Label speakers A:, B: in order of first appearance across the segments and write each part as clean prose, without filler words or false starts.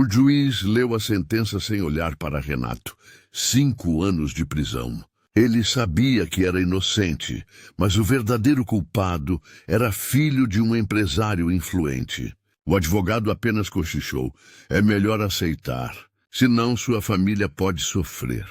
A: O juiz leu a sentença sem olhar para Renato. 5 anos de prisão. Ele sabia que era inocente, mas o verdadeiro culpado era filho de um empresário influente. O advogado apenas cochichou. É melhor aceitar, senão sua família pode sofrer.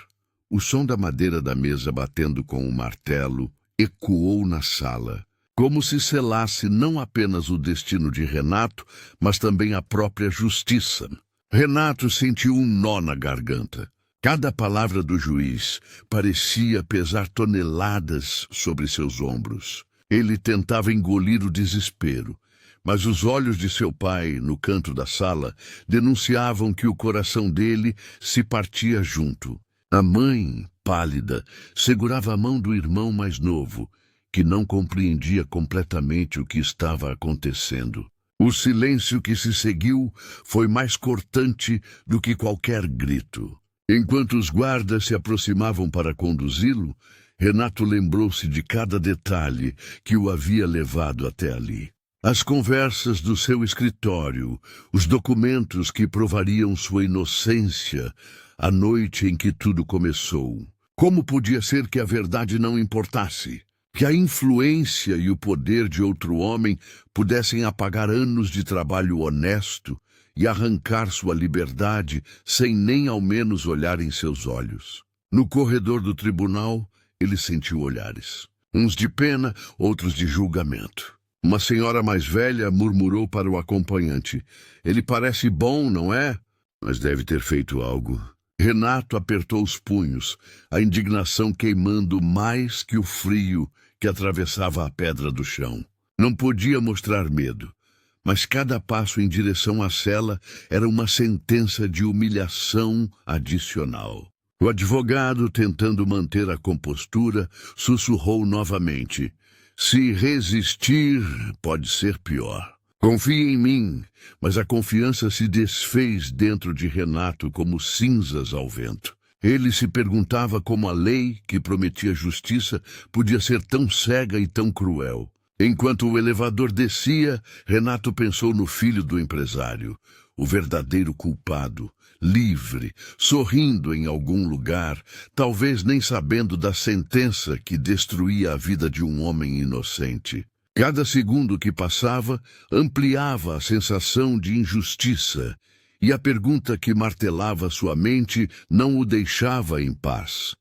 A: O som da madeira da mesa batendo com o martelo ecoou na sala, como se selasse não apenas o destino de Renato, mas também a própria justiça. Renato sentiu um nó na garganta. Cada palavra do juiz parecia pesar toneladas sobre seus ombros. Ele tentava engolir o desespero, mas os olhos de seu pai, no canto da sala, denunciavam que o coração dele se partia junto. A mãe, pálida, segurava a mão do irmão mais novo, que não compreendia completamente o que estava acontecendo. O silêncio que se seguiu foi mais cortante do que qualquer grito. Enquanto os guardas se aproximavam para conduzi-lo, Renato lembrou-se de cada detalhe que o havia levado até ali. As conversas do seu escritório, os documentos que provariam sua inocência, a noite em que tudo começou. Como podia ser que a verdade não importasse? Que a influência e o poder de outro homem pudessem apagar anos de trabalho honesto e arrancar sua liberdade sem nem ao menos olhar em seus olhos. No corredor do tribunal, ele sentiu olhares. Uns de pena, outros de julgamento. Uma senhora mais velha murmurou para o acompanhante. Ele parece bom, não é? Mas deve ter feito algo. Renato apertou os punhos, a indignação queimando mais que o frio que atravessava a pedra do chão. Não podia mostrar medo, mas cada passo em direção à cela era uma sentença de humilhação adicional. O advogado, tentando manter a compostura, sussurrou novamente. Se resistir, pode ser pior. Confie em mim, mas a confiança se desfez dentro de Renato como cinzas ao vento. Ele se perguntava como a lei, que prometia justiça, podia ser tão cega e tão cruel. Enquanto o elevador descia, Renato pensou no filho do empresário, o verdadeiro culpado, livre, sorrindo em algum lugar, talvez nem sabendo da sentença que destruía a vida de um homem inocente. Cada segundo que passava ampliava a sensação de injustiça, e a pergunta que martelava sua mente não o deixava em paz.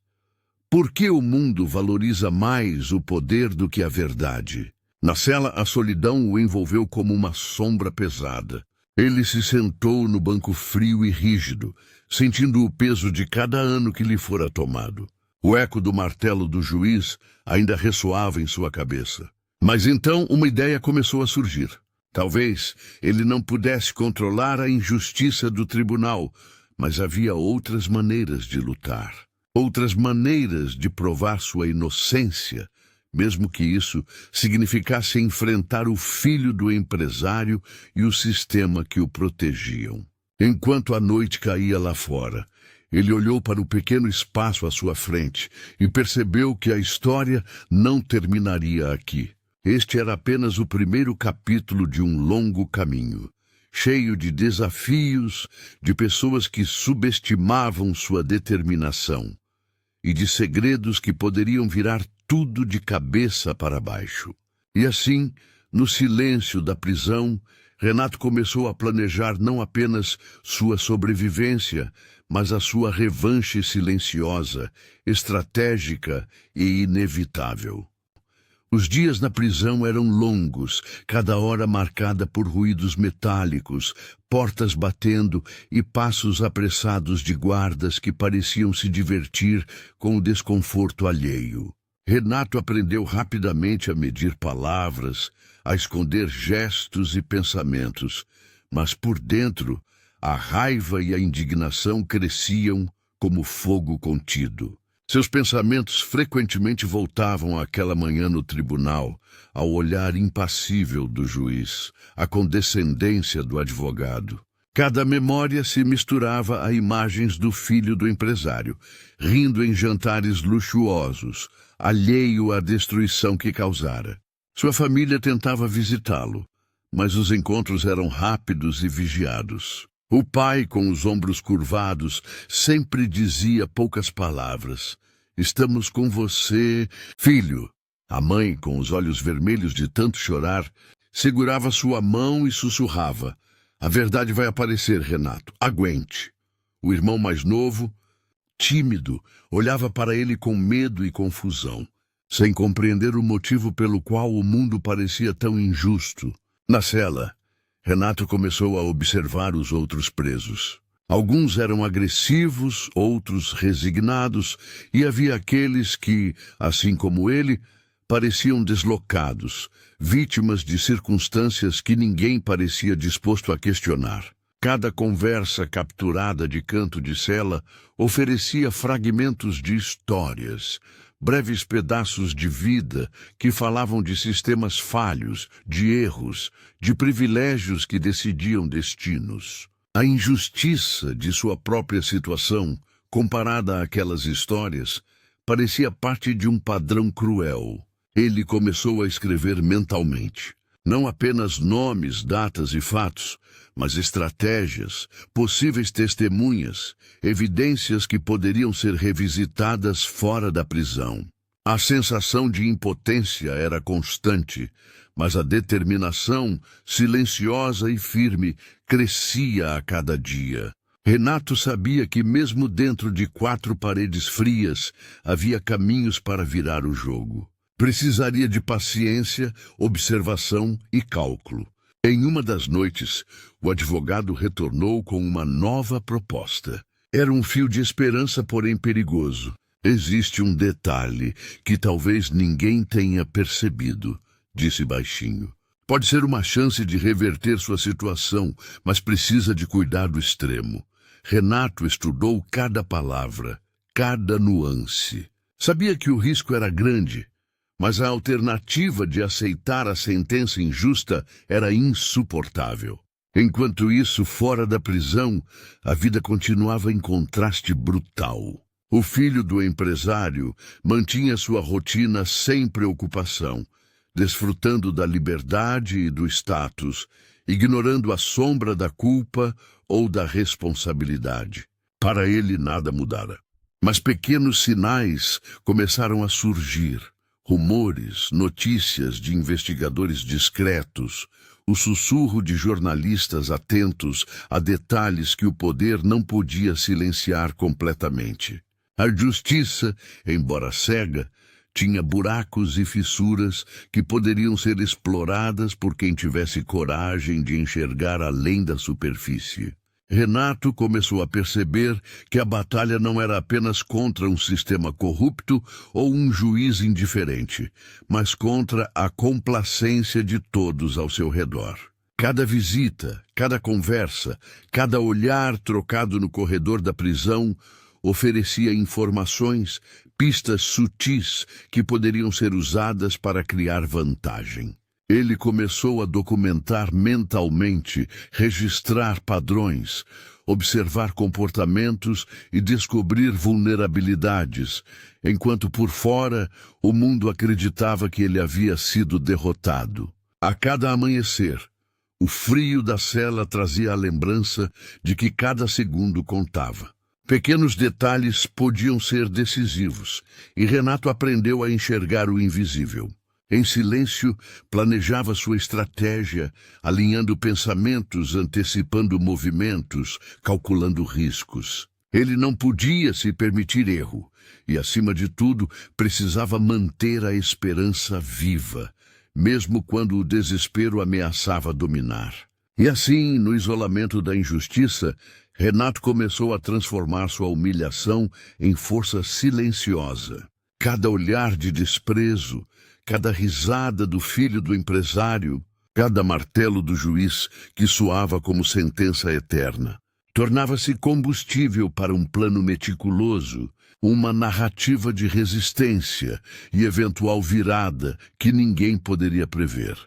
A: Por que o mundo valoriza mais o poder do que a verdade? Na cela, a solidão o envolveu como uma sombra pesada. Ele se sentou no banco frio e rígido, sentindo o peso de cada ano que lhe fora tomado. O eco do martelo do juiz ainda ressoava em sua cabeça. Mas então uma ideia começou a surgir. Talvez ele não pudesse controlar a injustiça do tribunal, mas havia outras maneiras de lutar. Outras maneiras de provar sua inocência, mesmo que isso significasse enfrentar o filho do empresário e o sistema que o protegiam. Enquanto a noite caía lá fora, ele olhou para o pequeno espaço à sua frente e percebeu que a história não terminaria aqui. Este era apenas o primeiro capítulo de um longo caminho, cheio de desafios, de pessoas que subestimavam sua determinação e de segredos que poderiam virar tudo de cabeça para baixo. E assim, no silêncio da prisão, Renato começou a planejar não apenas sua sobrevivência, mas a sua revanche silenciosa, estratégica e inevitável. Os dias na prisão eram longos, cada hora marcada por ruídos metálicos, portas batendo e passos apressados de guardas que pareciam se divertir com o desconforto alheio. Renato aprendeu rapidamente a medir palavras, a esconder gestos e pensamentos, mas por dentro a raiva e a indignação cresciam como fogo contido. Seus pensamentos frequentemente voltavam àquela manhã no tribunal, ao olhar impassível do juiz, à condescendência do advogado. Cada memória se misturava a imagens do filho do empresário, rindo em jantares luxuosos, alheio à destruição que causara. Sua família tentava visitá-lo, mas os encontros eram rápidos e vigiados. O pai, com os ombros curvados, sempre dizia poucas palavras. Estamos com você, filho. A mãe, com os olhos vermelhos de tanto chorar, segurava sua mão e sussurrava. A verdade vai aparecer, Renato. Aguente. O irmão mais novo, tímido, olhava para ele com medo e confusão, sem compreender o motivo pelo qual o mundo parecia tão injusto. Na cela, Renato começou a observar os outros presos. Alguns eram agressivos, outros resignados, e havia aqueles que, assim como ele, pareciam deslocados, vítimas de circunstâncias que ninguém parecia disposto a questionar. Cada conversa capturada de canto de cela oferecia fragmentos de histórias, breves pedaços de vida que falavam de sistemas falhos, de erros, de privilégios que decidiam destinos. A injustiça de sua própria situação, comparada àquelas histórias, parecia parte de um padrão cruel. Ele começou a escrever mentalmente. Não apenas nomes, datas e fatos, mas estratégias, possíveis testemunhas, evidências que poderiam ser revisitadas fora da prisão. A sensação de impotência era constante, mas a determinação, silenciosa e firme, crescia a cada dia. Renato sabia que mesmo dentro de 4 paredes frias, havia caminhos para virar o jogo. Precisaria de paciência, observação e cálculo. Em uma das noites, o advogado retornou com uma nova proposta. Era um fio de esperança, porém perigoso. Existe um detalhe que talvez ninguém tenha percebido, disse baixinho. Pode ser uma chance de reverter sua situação, mas precisa de cuidado extremo. Renato estudou cada palavra, cada nuance. Sabia que o risco era grande, mas a alternativa de aceitar a sentença injusta era insuportável. Enquanto isso, fora da prisão, a vida continuava em contraste brutal. O filho do empresário mantinha sua rotina sem preocupação, desfrutando da liberdade e do status, ignorando a sombra da culpa ou da responsabilidade. Para ele, nada mudara. Mas pequenos sinais começaram a surgir. Rumores, notícias de investigadores discretos, o sussurro de jornalistas atentos a detalhes que o poder não podia silenciar completamente. A justiça, embora cega, tinha buracos e fissuras que poderiam ser exploradas por quem tivesse coragem de enxergar além da superfície. Renato começou a perceber que a batalha não era apenas contra um sistema corrupto ou um juiz indiferente, mas contra a complacência de todos ao seu redor. Cada visita, cada conversa, cada olhar trocado no corredor da prisão oferecia informações, pistas sutis que poderiam ser usadas para criar vantagem. Ele começou a documentar mentalmente, registrar padrões, observar comportamentos e descobrir vulnerabilidades, enquanto por fora o mundo acreditava que ele havia sido derrotado. A cada amanhecer, o frio da cela trazia a lembrança de que cada segundo contava. Pequenos detalhes podiam ser decisivos, e Renato aprendeu a enxergar o invisível. Em silêncio, planejava sua estratégia, alinhando pensamentos, antecipando movimentos, calculando riscos. Ele não podia se permitir erro, e, acima de tudo, precisava manter a esperança viva, mesmo quando o desespero ameaçava dominar. E assim, no isolamento da injustiça, Renato começou a transformar sua humilhação em força silenciosa. Cada olhar de desprezo, cada risada do filho do empresário, cada martelo do juiz que soava como sentença eterna, tornava-se combustível para um plano meticuloso, uma narrativa de resistência e eventual virada que ninguém poderia prever.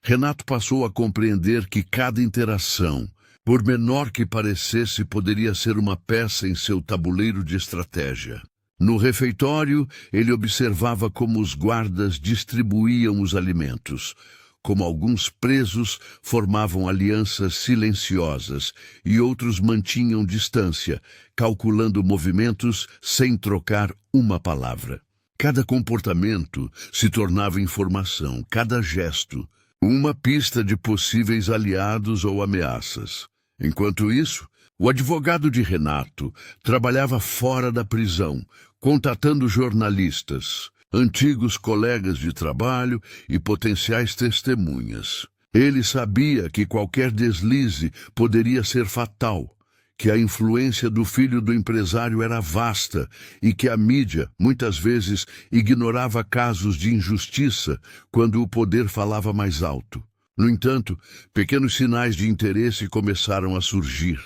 A: Renato passou a compreender que cada interação, por menor que parecesse, poderia ser uma peça em seu tabuleiro de estratégia. No refeitório, ele observava como os guardas distribuíam os alimentos, como alguns presos formavam alianças silenciosas e outros mantinham distância, calculando movimentos sem trocar uma palavra. Cada comportamento se tornava informação, cada gesto, uma pista de possíveis aliados ou ameaças. Enquanto isso, o advogado de Renato trabalhava fora da prisão, contatando jornalistas, antigos colegas de trabalho e potenciais testemunhas. Ele sabia que qualquer deslize poderia ser fatal, que a influência do filho do empresário era vasta e que a mídia, muitas vezes, ignorava casos de injustiça quando o poder falava mais alto. No entanto, pequenos sinais de interesse começaram a surgir.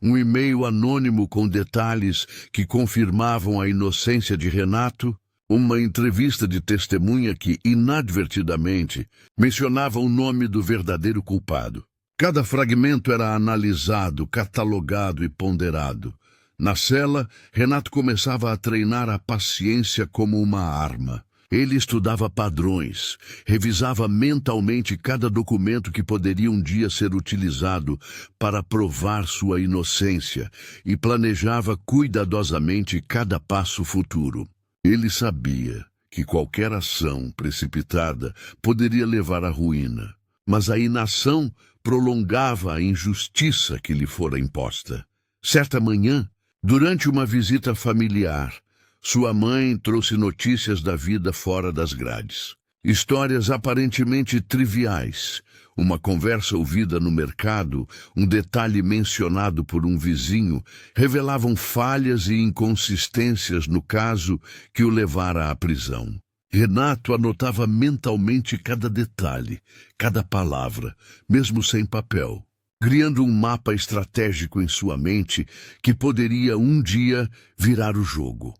A: Um e-mail anônimo com detalhes que confirmavam a inocência de Renato, uma entrevista de testemunha que, inadvertidamente, mencionava o nome do verdadeiro culpado. Cada fragmento era analisado, catalogado e ponderado. Na cela, Renato começava a treinar a paciência como uma arma. Ele estudava padrões, revisava mentalmente cada documento que poderia um dia ser utilizado para provar sua inocência e planejava cuidadosamente cada passo futuro. Ele sabia que qualquer ação precipitada poderia levar à ruína, mas a inação prolongava a injustiça que lhe fora imposta. Certa manhã, durante uma visita familiar, sua mãe trouxe notícias da vida fora das grades. Histórias aparentemente triviais, uma conversa ouvida no mercado, um detalhe mencionado por um vizinho, revelavam falhas e inconsistências no caso que o levara à prisão. Renato anotava mentalmente cada detalhe, cada palavra, mesmo sem papel, criando um mapa estratégico em sua mente que poderia um dia virar o jogo.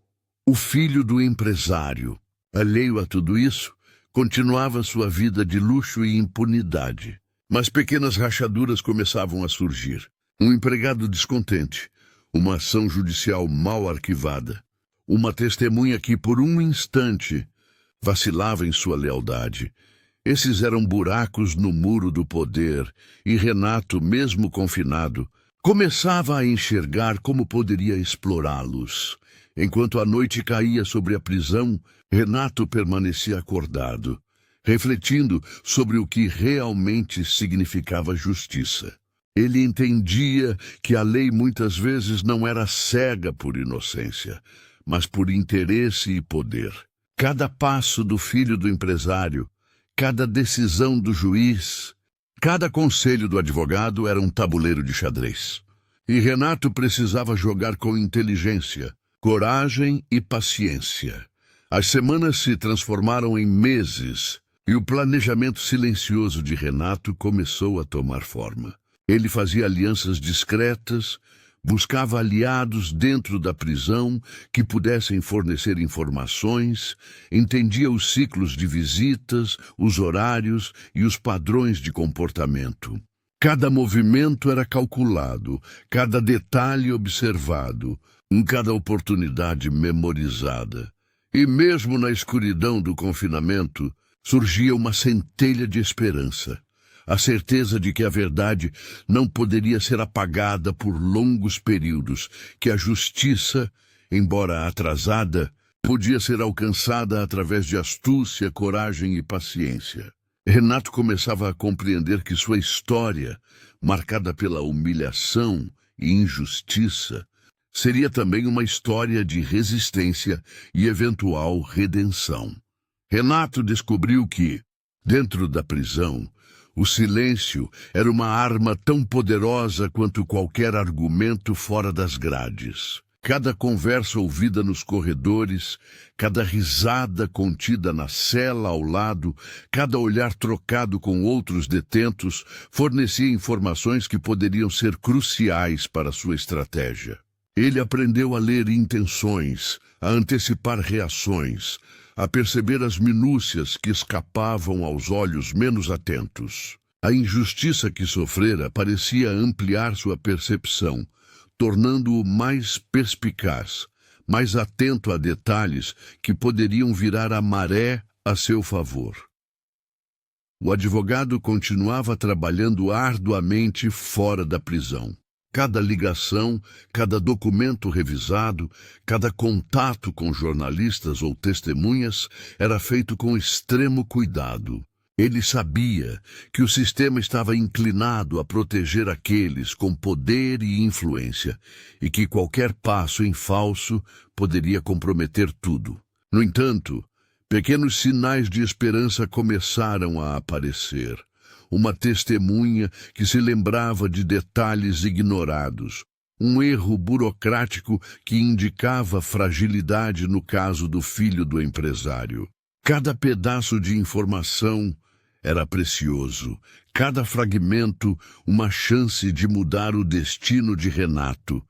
A: O filho do empresário, alheio a tudo isso, continuava sua vida de luxo e impunidade. Mas pequenas rachaduras começavam a surgir. Um empregado descontente, uma ação judicial mal arquivada, uma testemunha que, por um instante, vacilava em sua lealdade. Esses eram buracos no muro do poder, e Renato, mesmo confinado, começava a enxergar como poderia explorá-los. Enquanto a noite caía sobre a prisão, Renato permanecia acordado, refletindo sobre o que realmente significava justiça. Ele entendia que a lei muitas vezes não era cega por inocência, mas por interesse e poder. Cada passo do filho do empresário, cada decisão do juiz, cada conselho do advogado era um tabuleiro de xadrez. E Renato precisava jogar com inteligência, coragem e paciência. As semanas se transformaram em meses e o planejamento silencioso de Renato começou a tomar forma. Ele fazia alianças discretas, buscava aliados dentro da prisão que pudessem fornecer informações, entendia os ciclos de visitas, os horários e os padrões de comportamento. Cada movimento era calculado, cada detalhe observado, em cada oportunidade memorizada. E mesmo na escuridão do confinamento, surgia uma centelha de esperança. A certeza de que a verdade não poderia ser apagada por longos períodos, que a justiça, embora atrasada, podia ser alcançada através de astúcia, coragem e paciência. Renato começava a compreender que sua história, marcada pela humilhação e injustiça, seria também uma história de resistência e eventual redenção. Renato descobriu que, dentro da prisão, o silêncio era uma arma tão poderosa quanto qualquer argumento fora das grades. Cada conversa ouvida nos corredores, cada risada contida na cela ao lado, cada olhar trocado com outros detentos, fornecia informações que poderiam ser cruciais para sua estratégia. Ele aprendeu a ler intenções, a antecipar reações, a perceber as minúcias que escapavam aos olhos menos atentos. A injustiça que sofrera parecia ampliar sua percepção, tornando-o mais perspicaz, mais atento a detalhes que poderiam virar a maré a seu favor. O advogado continuava trabalhando arduamente fora da prisão. Cada ligação, cada documento revisado, cada contato com jornalistas ou testemunhas era feito com extremo cuidado. Ele sabia que o sistema estava inclinado a proteger aqueles com poder e influência, e que qualquer passo em falso poderia comprometer tudo. No entanto, pequenos sinais de esperança começaram a aparecer. Uma testemunha que se lembrava de detalhes ignorados, um erro burocrático que indicava fragilidade no caso do filho do empresário. Cada pedaço de informação era precioso, cada fragmento uma chance de mudar o destino de Renato.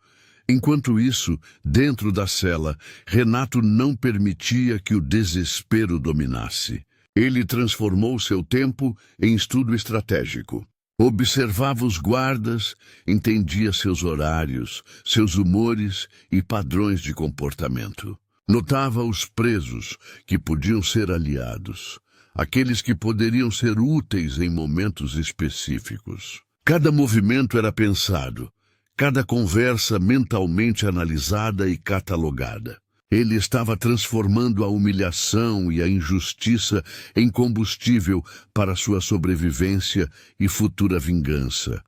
A: Enquanto isso, dentro da cela, Renato não permitia que o desespero dominasse. Ele transformou seu tempo em estudo estratégico. Observava os guardas, entendia seus horários, seus humores e padrões de comportamento. Notava os presos, que podiam ser aliados, aqueles que poderiam ser úteis em momentos específicos. Cada movimento era pensado, cada conversa mentalmente analisada e catalogada. Ele estava transformando a humilhação e a injustiça em combustível para sua sobrevivência e futura vingança.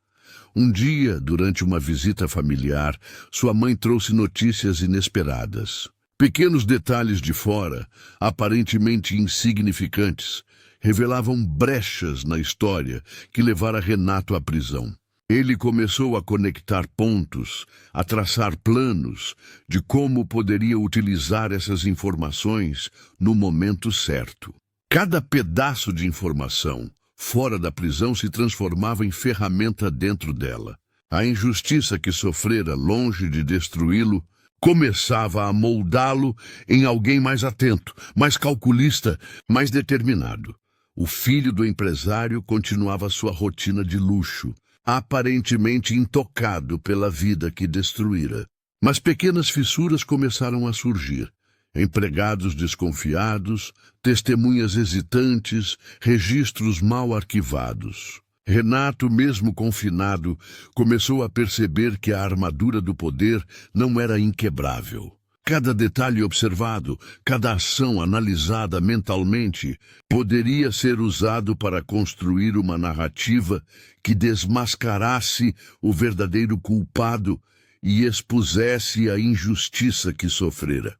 A: Um dia, durante uma visita familiar, sua mãe trouxe notícias inesperadas. Pequenos detalhes de fora, aparentemente insignificantes, revelavam brechas na história que levara Renato à prisão. Ele começou a conectar pontos, a traçar planos de como poderia utilizar essas informações no momento certo. Cada pedaço de informação fora da prisão se transformava em ferramenta dentro dela. A injustiça que sofrera, longe de destruí-lo, começava a moldá-lo em alguém mais atento, mais calculista, mais determinado. O filho do empresário continuava sua rotina de luxo, aparentemente intocado pela vida que destruíra. Mas pequenas fissuras começaram a surgir. Empregados desconfiados, testemunhas hesitantes, registros mal arquivados. Renato, mesmo confinado, começou a perceber que a armadura do poder não era inquebrável. Cada detalhe observado, cada ação analisada mentalmente, poderia ser usado para construir uma narrativa que desmascarasse o verdadeiro culpado e expusesse a injustiça que sofrera.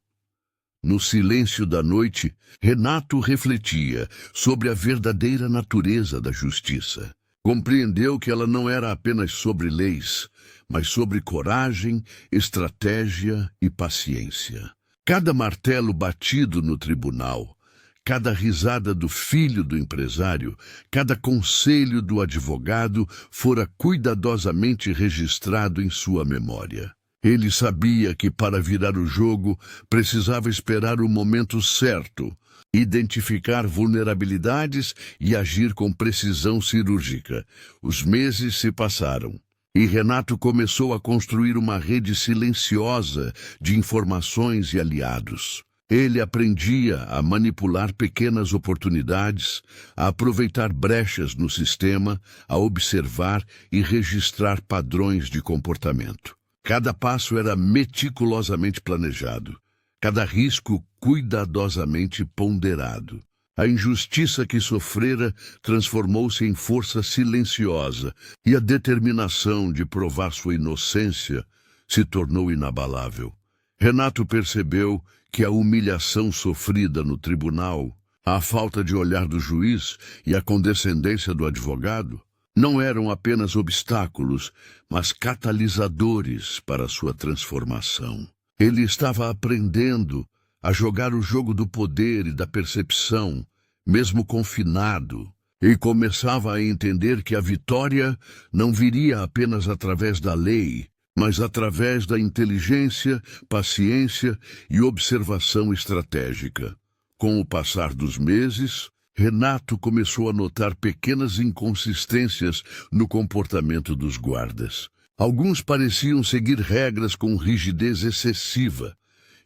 A: No silêncio da noite, Renato refletia sobre a verdadeira natureza da justiça. Compreendeu que ela não era apenas sobre leis, mas sobre coragem, estratégia e paciência. Cada martelo batido no tribunal, cada risada do filho do empresário, cada conselho do advogado fora cuidadosamente registrado em sua memória. Ele sabia que para virar o jogo precisava esperar o momento certo, identificar vulnerabilidades e agir com precisão cirúrgica. Os meses se passaram e Renato começou a construir uma rede silenciosa de informações e aliados. Ele aprendia a manipular pequenas oportunidades, a aproveitar brechas no sistema, a observar e registrar padrões de comportamento. Cada passo era meticulosamente planejado, cada risco cuidadosamente ponderado. A injustiça que sofrera transformou-se em força silenciosa e a determinação de provar sua inocência se tornou inabalável. Renato percebeu que a humilhação sofrida no tribunal, a falta de olhar do juiz e a condescendência do advogado não eram apenas obstáculos, mas catalisadores para sua transformação. Ele estava aprendendo a jogar o jogo do poder e da percepção, mesmo confinado, e começava a entender que a vitória não viria apenas através da lei, mas através da inteligência, paciência e observação estratégica. Com o passar dos meses, Renato começou a notar pequenas inconsistências no comportamento dos guardas. Alguns pareciam seguir regras com rigidez excessiva,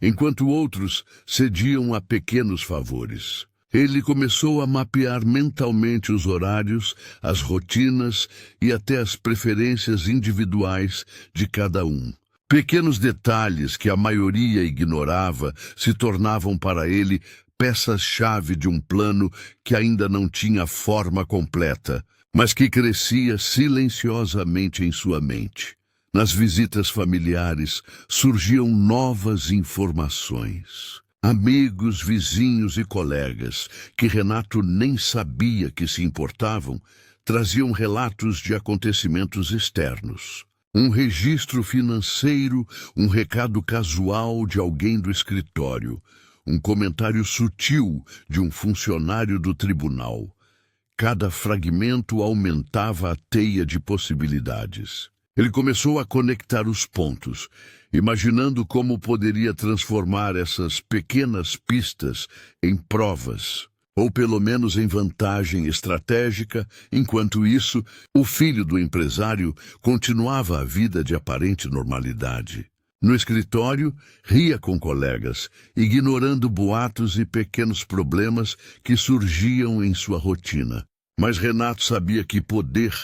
A: enquanto outros cediam a pequenos favores. Ele começou a mapear mentalmente os horários, as rotinas e até as preferências individuais de cada um. Pequenos detalhes que a maioria ignorava se tornavam para ele peças-chave de um plano que ainda não tinha forma completa, mas que crescia silenciosamente em sua mente. Nas visitas familiares surgiam novas informações. Amigos, vizinhos e colegas, que Renato nem sabia que se importavam, traziam relatos de acontecimentos externos. Um registro financeiro, um recado casual de alguém do escritório, um comentário sutil de um funcionário do tribunal. Cada fragmento aumentava a teia de possibilidades. Ele começou a conectar os pontos, imaginando como poderia transformar essas pequenas pistas em provas, ou pelo menos em vantagem estratégica. Enquanto isso, o filho do empresário continuava a vida de aparente normalidade. No escritório, ria com colegas, ignorando boatos e pequenos problemas que surgiam em sua rotina. Mas Renato sabia que poder,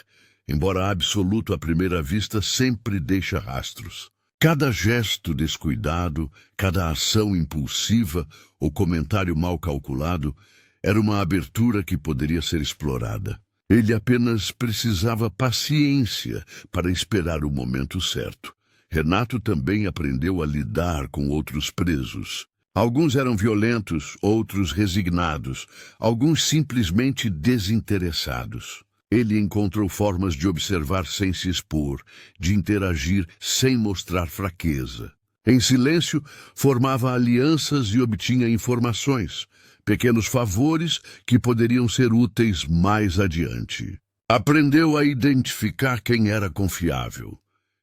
A: embora absoluto à primeira vista, sempre deixa rastros. Cada gesto descuidado, cada ação impulsiva ou comentário mal calculado era uma abertura que poderia ser explorada. Ele apenas precisava paciência para esperar o momento certo. Renato também aprendeu a lidar com outros presos. Alguns eram violentos, outros resignados, alguns simplesmente desinteressados. Ele encontrou formas de observar sem se expor, de interagir sem mostrar fraqueza. Em silêncio, formava alianças e obtinha informações, pequenos favores que poderiam ser úteis mais adiante. Aprendeu a identificar quem era confiável,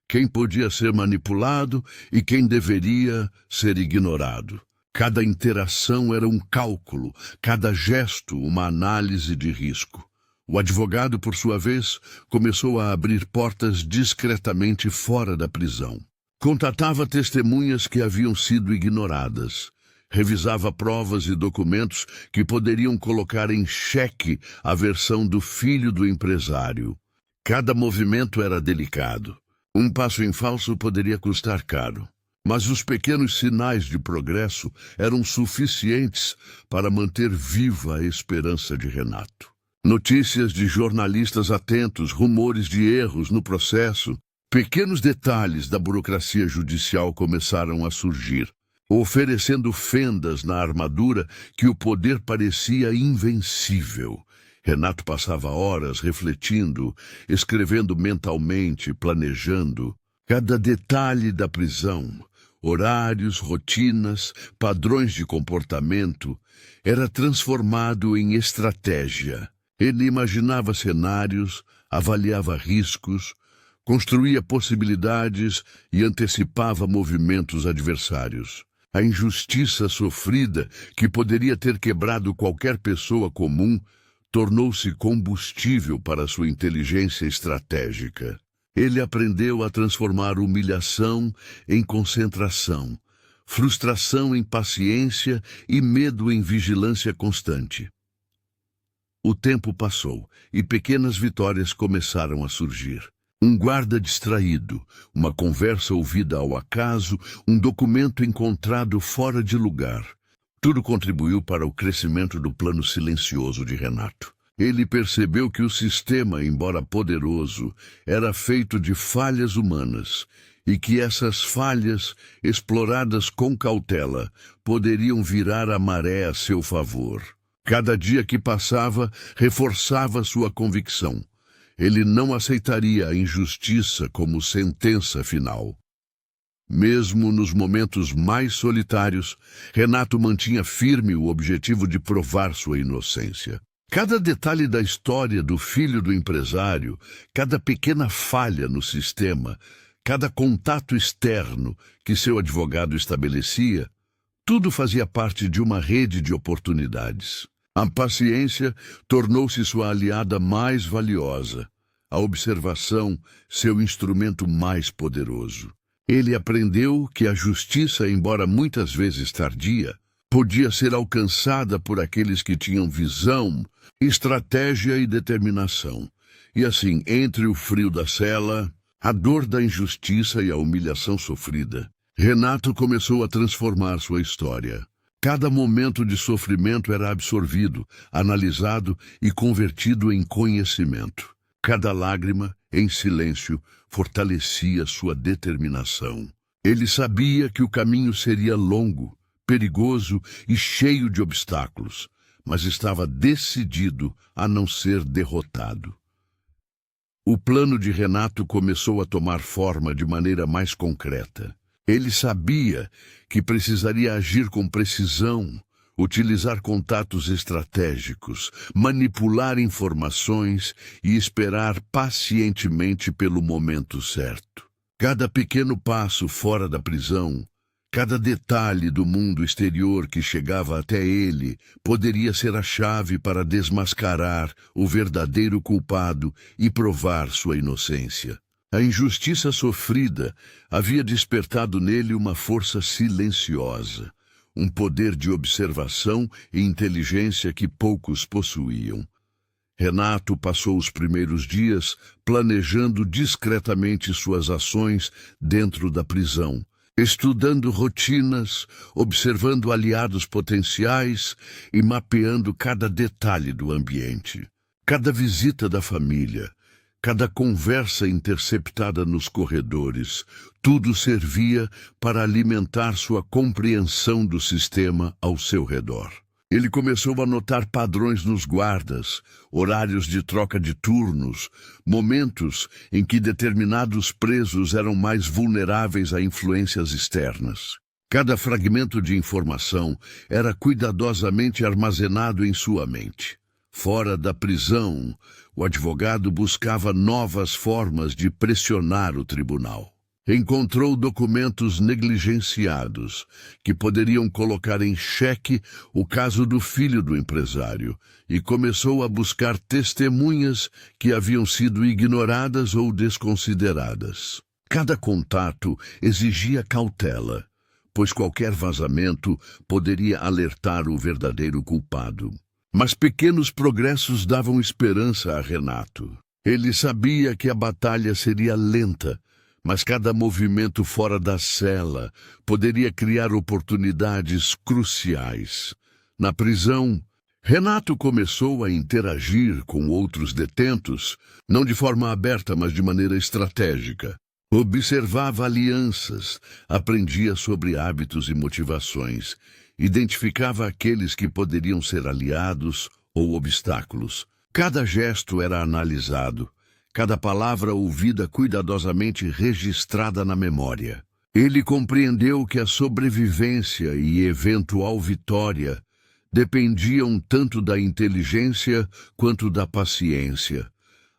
A: quem podia ser manipulado e quem deveria ser ignorado. Cada interação era um cálculo, cada gesto uma análise de risco. O advogado, por sua vez, começou a abrir portas discretamente fora da prisão. Contatava testemunhas que haviam sido ignoradas. Revisava provas e documentos que poderiam colocar em xeque a versão do filho do empresário. Cada movimento era delicado. Um passo em falso poderia custar caro. Mas os pequenos sinais de progresso eram suficientes para manter viva a esperança de Renato. Notícias de jornalistas atentos, rumores de erros no processo, pequenos detalhes da burocracia judicial começaram a surgir, oferecendo fendas na armadura que o poder parecia invencível. Renato passava horas refletindo, escrevendo mentalmente, planejando. Cada detalhe da prisão, horários, rotinas, padrões de comportamento, era transformado em estratégia. Ele imaginava cenários, avaliava riscos, construía possibilidades e antecipava movimentos adversários. A injustiça sofrida, que poderia ter quebrado qualquer pessoa comum, tornou-se combustível para sua inteligência estratégica. Ele aprendeu a transformar humilhação em concentração, frustração em paciência e medo em vigilância constante. O tempo passou e pequenas vitórias começaram a surgir. Um guarda distraído, uma conversa ouvida ao acaso, um documento encontrado fora de lugar. Tudo contribuiu para o crescimento do plano silencioso de Renato. Ele percebeu que o sistema, embora poderoso, era feito de falhas humanas e que essas falhas, exploradas com cautela, poderiam virar a maré a seu favor. Cada dia que passava, reforçava sua convicção. Ele não aceitaria a injustiça como sentença final. Mesmo nos momentos mais solitários, Renato mantinha firme o objetivo de provar sua inocência. Cada detalhe da história do filho do empresário, cada pequena falha no sistema, cada contato externo que seu advogado estabelecia, tudo fazia parte de uma rede de oportunidades. A paciência tornou-se sua aliada mais valiosa, a observação seu instrumento mais poderoso. Ele aprendeu que a justiça, embora muitas vezes tardia, podia ser alcançada por aqueles que tinham visão, estratégia e determinação. E assim, entre o frio da cela, a dor da injustiça e a humilhação sofrida, Renato começou a transformar sua história. Cada momento de sofrimento era absorvido, analisado e convertido em conhecimento. Cada lágrima, em silêncio, fortalecia sua determinação. Ele sabia que o caminho seria longo, perigoso e cheio de obstáculos, mas estava decidido a não ser derrotado. O plano de Renato começou a tomar forma de maneira mais concreta. Ele sabia que precisaria agir com precisão, utilizar contatos estratégicos, manipular informações e esperar pacientemente pelo momento certo. Cada pequeno passo fora da prisão, cada detalhe do mundo exterior que chegava até ele poderia ser a chave para desmascarar o verdadeiro culpado e provar sua inocência. A injustiça sofrida havia despertado nele uma força silenciosa, um poder de observação e inteligência que poucos possuíam. Renato passou os primeiros dias planejando discretamente suas ações dentro da prisão, estudando rotinas, observando aliados potenciais e mapeando cada detalhe do ambiente. Cada visita da família, cada conversa interceptada nos corredores, tudo servia para alimentar sua compreensão do sistema ao seu redor. Ele começou a notar padrões nos guardas, horários de troca de turnos, momentos em que determinados presos eram mais vulneráveis a influências externas. Cada fragmento de informação era cuidadosamente armazenado em sua mente. Fora da prisão, o advogado buscava novas formas de pressionar o tribunal. Encontrou documentos negligenciados que poderiam colocar em xeque o caso do filho do empresário e começou a buscar testemunhas que haviam sido ignoradas ou desconsideradas. Cada contato exigia cautela, pois qualquer vazamento poderia alertar o verdadeiro culpado. Mas pequenos progressos davam esperança a Renato. Ele sabia que a batalha seria lenta, mas cada movimento fora da cela poderia criar oportunidades cruciais. Na prisão, Renato começou a interagir com outros detentos, não de forma aberta, mas de maneira estratégica. Observava alianças, aprendia sobre hábitos e motivações, identificava aqueles que poderiam ser aliados ou obstáculos. Cada gesto era analisado, cada palavra ouvida cuidadosamente registrada na memória. Ele compreendeu que a sobrevivência e eventual vitória dependiam tanto da inteligência quanto da paciência.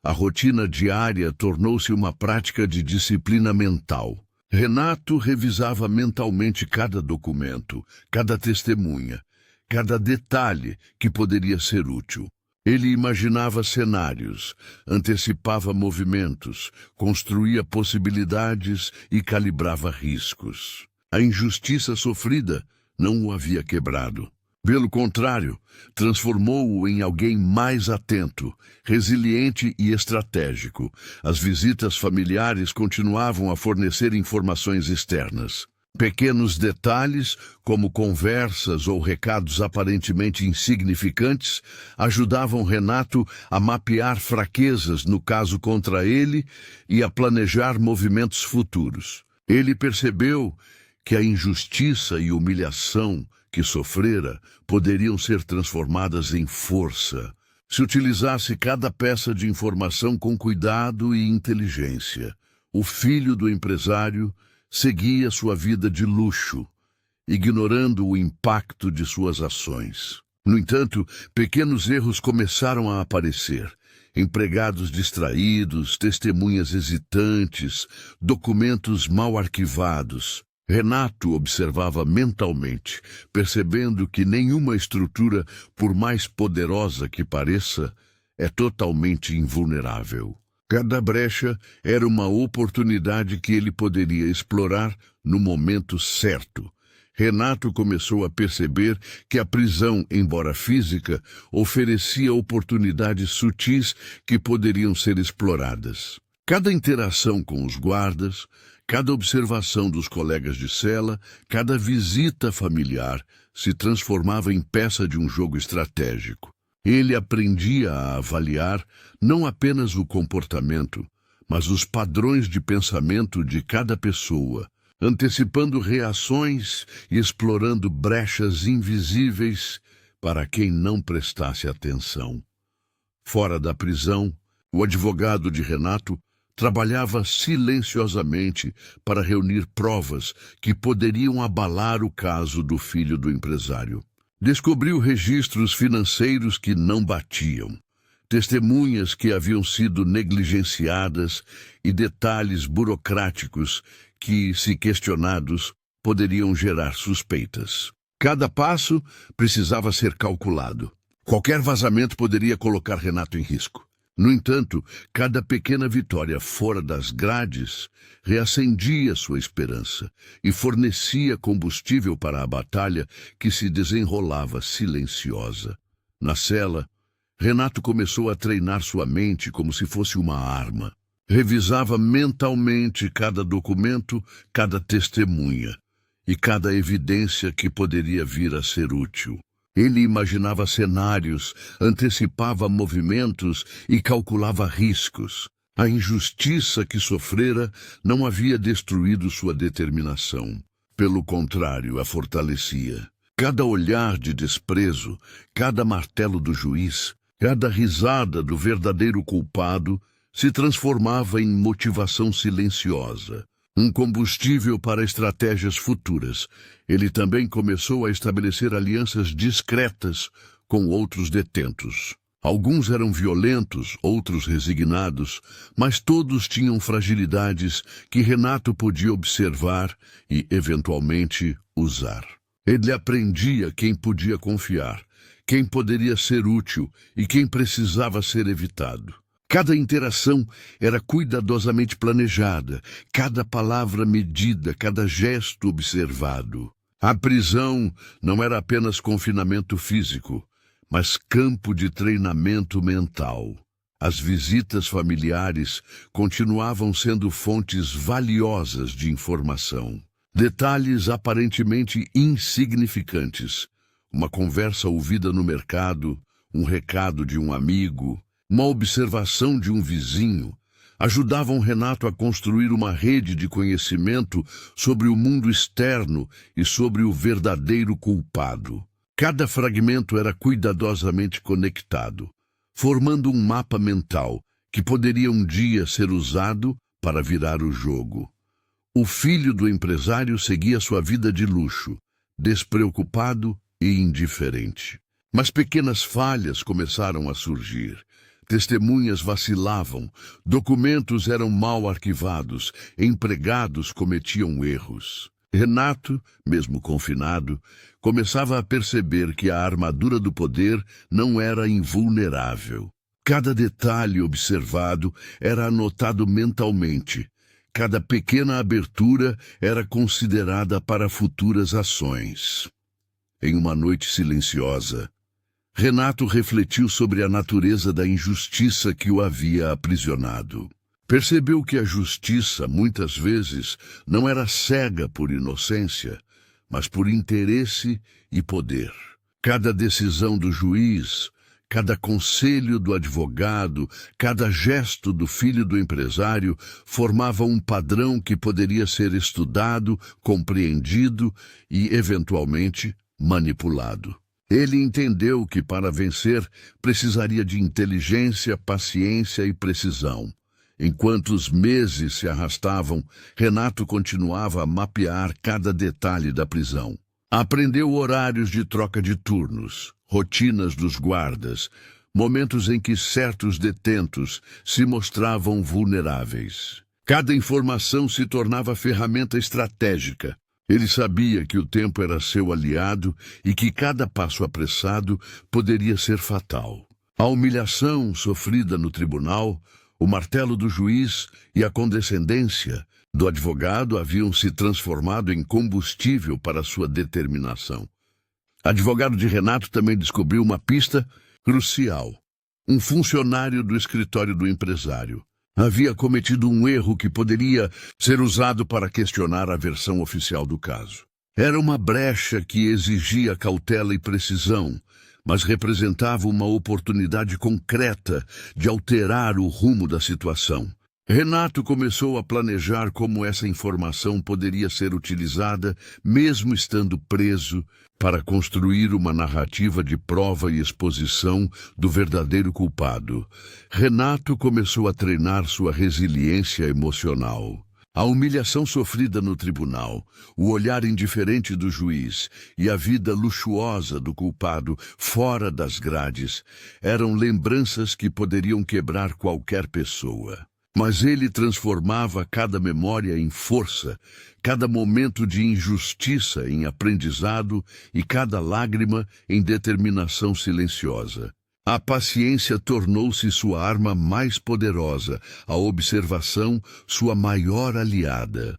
A: A rotina diária tornou-se uma prática de disciplina mental. Renato revisava mentalmente cada documento, cada testemunha, cada detalhe que poderia ser útil. Ele imaginava cenários, antecipava movimentos, construía possibilidades e calibrava riscos. A injustiça sofrida não o havia quebrado. Pelo contrário, transformou-o em alguém mais atento, resiliente e estratégico. As visitas familiares continuavam a fornecer informações externas. Pequenos detalhes, como conversas ou recados aparentemente insignificantes, ajudavam Renato a mapear fraquezas no caso contra ele e a planejar movimentos futuros. Ele percebeu que a injustiça e humilhação que sofrera poderiam ser transformadas em força, se utilizasse cada peça de informação com cuidado e inteligência. O filho do empresário seguia sua vida de luxo, ignorando o impacto de suas ações. No entanto, pequenos erros começaram a aparecer. Empregados distraídos, testemunhas hesitantes, documentos mal arquivados. Renato observava mentalmente, percebendo que nenhuma estrutura, por mais poderosa que pareça, é totalmente invulnerável. Cada brecha era uma oportunidade que ele poderia explorar no momento certo. Renato começou a perceber que a prisão, embora física, oferecia oportunidades sutis que poderiam ser exploradas. Cada interação com os guardas, cada observação dos colegas de cela, cada visita familiar se transformava em peça de um jogo estratégico. Ele aprendia a avaliar não apenas o comportamento, mas os padrões de pensamento de cada pessoa, antecipando reações e explorando brechas invisíveis para quem não prestasse atenção. Fora da prisão, o advogado de Renato trabalhava silenciosamente para reunir provas que poderiam abalar o caso do filho do empresário. Descobriu registros financeiros que não batiam, testemunhas que haviam sido negligenciadas e detalhes burocráticos que, se questionados, poderiam gerar suspeitas. Cada passo precisava ser calculado. Qualquer vazamento poderia colocar Renato em risco. No entanto, cada pequena vitória fora das grades reacendia sua esperança e fornecia combustível para a batalha que se desenrolava silenciosa. Na cela, Renato começou a treinar sua mente como se fosse uma arma. Revisava mentalmente cada documento, cada testemunha e cada evidência que poderia vir a ser útil. Ele imaginava cenários, antecipava movimentos e calculava riscos. A injustiça que sofrera não havia destruído sua determinação. Pelo contrário, a fortalecia. Cada olhar de desprezo, cada martelo do juiz, cada risada do verdadeiro culpado se transformava em motivação silenciosa, um combustível para estratégias futuras. Ele também começou a estabelecer alianças discretas com outros detentos. Alguns eram violentos, outros resignados, mas todos tinham fragilidades que Renato podia observar e, eventualmente, usar. Ele aprendia quem podia confiar, quem poderia ser útil e quem precisava ser evitado. Cada interação era cuidadosamente planejada, cada palavra medida, cada gesto observado. A prisão não era apenas confinamento físico, mas campo de treinamento mental. As visitas familiares continuavam sendo fontes valiosas de informação. Detalhes aparentemente insignificantes, uma conversa ouvida no mercado, um recado de um amigo, uma observação de um vizinho, ajudavam Renato a construir uma rede de conhecimento sobre o mundo externo e sobre o verdadeiro culpado. Cada fragmento era cuidadosamente conectado, formando um mapa mental que poderia um dia ser usado para virar o jogo. O filho do empresário seguia sua vida de luxo, despreocupado e indiferente. Mas pequenas falhas começaram a surgir. Testemunhas vacilavam, documentos eram mal arquivados, empregados cometiam erros. Renato, mesmo confinado, começava a perceber que a armadura do poder não era invulnerável. Cada detalhe observado era anotado mentalmente. Cada pequena abertura era considerada para futuras ações. Em uma noite silenciosa, Renato refletiu sobre a natureza da injustiça que o havia aprisionado. Percebeu que a justiça, muitas vezes, não era cega por inocência, mas por interesse e poder. Cada decisão do juiz, cada conselho do advogado, cada gesto do filho do empresário formava um padrão que poderia ser estudado, compreendido e, eventualmente, manipulado. Ele entendeu que para vencer precisaria de inteligência, paciência e precisão. Enquanto os meses se arrastavam, Renato continuava a mapear cada detalhe da prisão. Aprendeu horários de troca de turnos, rotinas dos guardas, momentos em que certos detentos se mostravam vulneráveis. Cada informação se tornava ferramenta estratégica. Ele sabia que o tempo era seu aliado e que cada passo apressado poderia ser fatal. A humilhação sofrida no tribunal, o martelo do juiz e a condescendência do advogado haviam se transformado em combustível para sua determinação. Advogado de Renato também descobriu uma pista crucial. Um funcionário do escritório do empresário havia cometido um erro que poderia ser usado para questionar a versão oficial do caso. Era uma brecha que exigia cautela e precisão, mas representava uma oportunidade concreta de alterar o rumo da situação. Renato começou a planejar como essa informação poderia ser utilizada, mesmo estando preso, para construir uma narrativa de prova e exposição do verdadeiro culpado. Renato começou a treinar sua resiliência emocional. A humilhação sofrida no tribunal, o olhar indiferente do juiz e a vida luxuosa do culpado fora das grades eram lembranças que poderiam quebrar qualquer pessoa. Mas ele transformava cada memória em força, cada momento de injustiça em aprendizado e cada lágrima em determinação silenciosa. A paciência tornou-se sua arma mais poderosa, a observação sua maior aliada.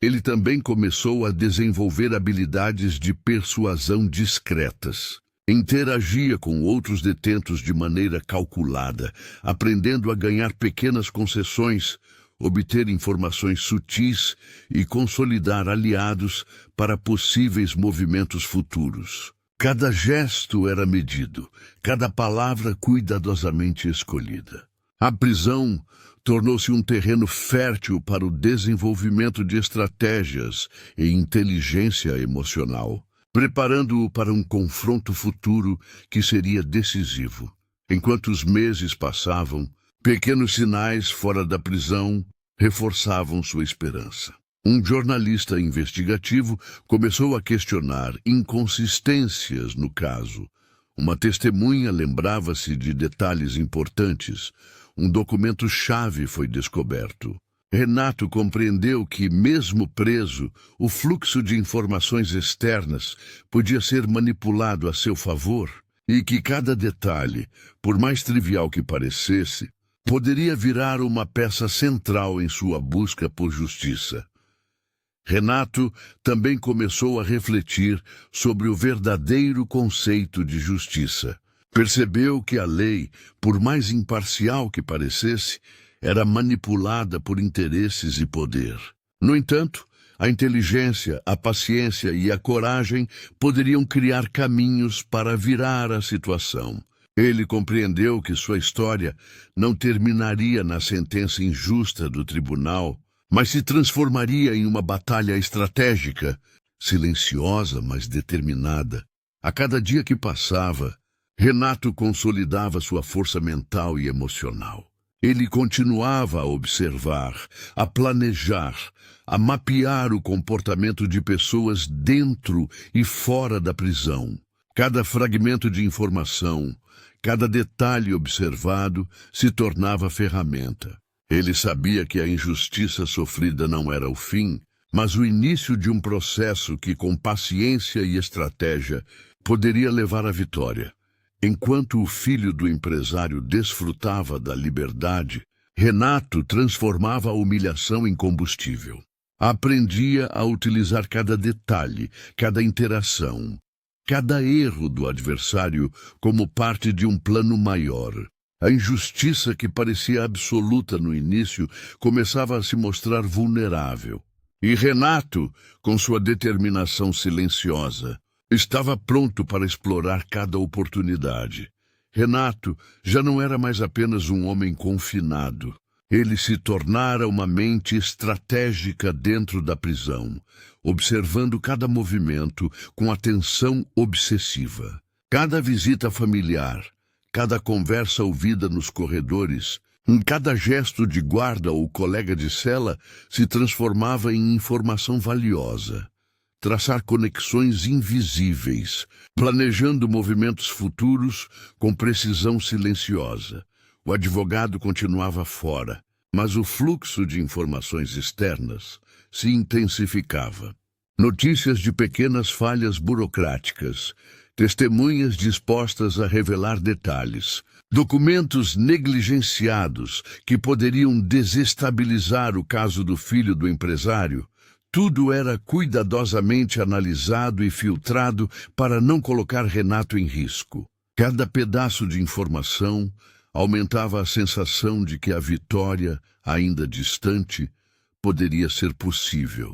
A: Ele também começou a desenvolver habilidades de persuasão discretas. Interagia com outros detentos de maneira calculada, aprendendo a ganhar pequenas concessões, obter informações sutis e consolidar aliados para possíveis movimentos futuros. Cada gesto era medido, cada palavra cuidadosamente escolhida. A prisão tornou-se um terreno fértil para o desenvolvimento de estratégias e inteligência emocional, preparando-o para um confronto futuro que seria decisivo. Enquanto os meses passavam, pequenos sinais fora da prisão reforçavam sua esperança. Um jornalista investigativo começou a questionar inconsistências no caso. Uma testemunha lembrava-se de detalhes importantes. Um documento-chave foi descoberto. Renato compreendeu que, mesmo preso, o fluxo de informações externas podia ser manipulado a seu favor e que cada detalhe, por mais trivial que parecesse, poderia virar uma peça central em sua busca por justiça. Renato também começou a refletir sobre o verdadeiro conceito de justiça. Percebeu que a lei, por mais imparcial que parecesse, era manipulada por interesses e poder. No entanto, a inteligência, a paciência e a coragem poderiam criar caminhos para virar a situação. Ele compreendeu que sua história não terminaria na sentença injusta do tribunal, mas se transformaria em uma batalha estratégica, silenciosa, mas determinada. A cada dia que passava, Renato consolidava sua força mental e emocional. Ele continuava a observar, a planejar, a mapear o comportamento de pessoas dentro e fora da prisão. Cada fragmento de informação, cada detalhe observado se tornava ferramenta. Ele sabia que a injustiça sofrida não era o fim, mas o início de um processo que, com paciência e estratégia, poderia levar à vitória. Enquanto o filho do empresário desfrutava da liberdade, Renato transformava a humilhação em combustível. Aprendia a utilizar cada detalhe, cada interação, cada erro do adversário como parte de um plano maior. A injustiça que parecia absoluta no início começava a se mostrar vulnerável. E Renato, com sua determinação silenciosa, estava pronto para explorar cada oportunidade. Renato já não era mais apenas um homem confinado. Ele se tornara uma mente estratégica dentro da prisão, observando cada movimento com atenção obsessiva. Cada visita familiar, cada conversa ouvida nos corredores, cada gesto de guarda ou colega de cela se transformava em informação valiosa. Traçar conexões invisíveis, planejando movimentos futuros com precisão silenciosa. O advogado continuava fora, mas o fluxo de informações externas se intensificava. Notícias de pequenas falhas burocráticas, testemunhas dispostas a revelar detalhes, Documentos negligenciados que poderiam desestabilizar o caso do filho do empresário. Tudo era cuidadosamente analisado e filtrado para não colocar Renato em risco. Cada pedaço de informação aumentava a sensação de que a vitória, ainda distante, poderia ser possível.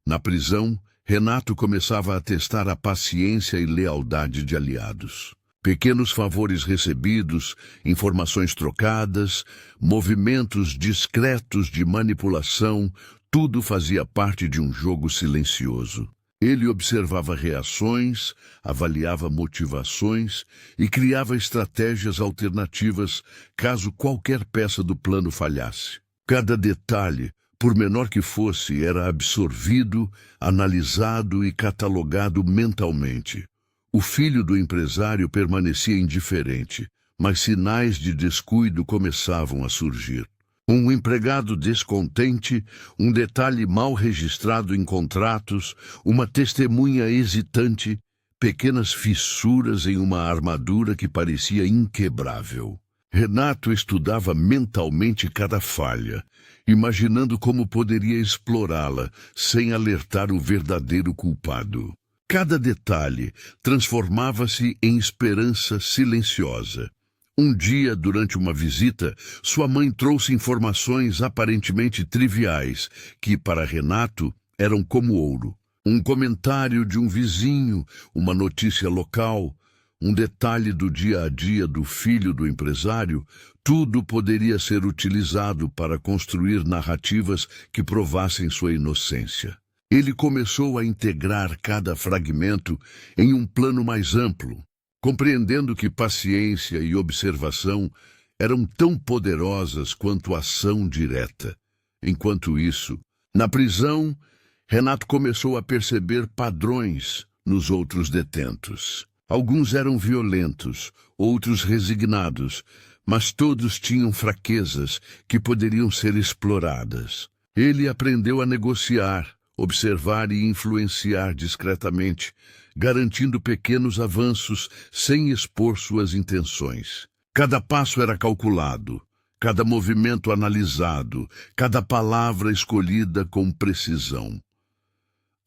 A: Na prisão, Renato começava a testar a paciência e lealdade de aliados. Pequenos favores recebidos, informações trocadas, movimentos discretos de manipulação, tudo fazia parte de um jogo silencioso. Ele observava reações, avaliava motivações e criava estratégias alternativas caso qualquer peça do plano falhasse. Cada detalhe, por menor que fosse, era absorvido, analisado e catalogado mentalmente. O filho do empresário permanecia indiferente, mas sinais de descuido começavam a surgir. Um empregado descontente, um detalhe mal registrado em contratos, uma testemunha hesitante, pequenas fissuras em uma armadura que parecia inquebrável. Renato estudava mentalmente cada falha, imaginando como poderia explorá-la sem alertar o verdadeiro culpado. Cada detalhe transformava-se em esperança silenciosa. Um dia, durante uma visita, sua mãe trouxe informações aparentemente triviais, que, para Renato, eram como ouro. Um comentário de um vizinho, uma notícia local, um detalhe do dia a dia do filho do empresário, tudo poderia ser utilizado para construir narrativas que provassem sua inocência. Ele começou a integrar cada fragmento em um plano mais amplo, compreendendo que paciência e observação eram tão poderosas quanto a ação direta. Enquanto isso, na prisão, Renato começou a perceber padrões nos outros detentos. Alguns eram violentos, outros resignados, mas todos tinham fraquezas que poderiam ser exploradas. Ele aprendeu a negociar, observar e influenciar discretamente, garantindo pequenos avanços sem expor suas intenções. Cada passo era calculado, cada movimento analisado, cada palavra escolhida com precisão.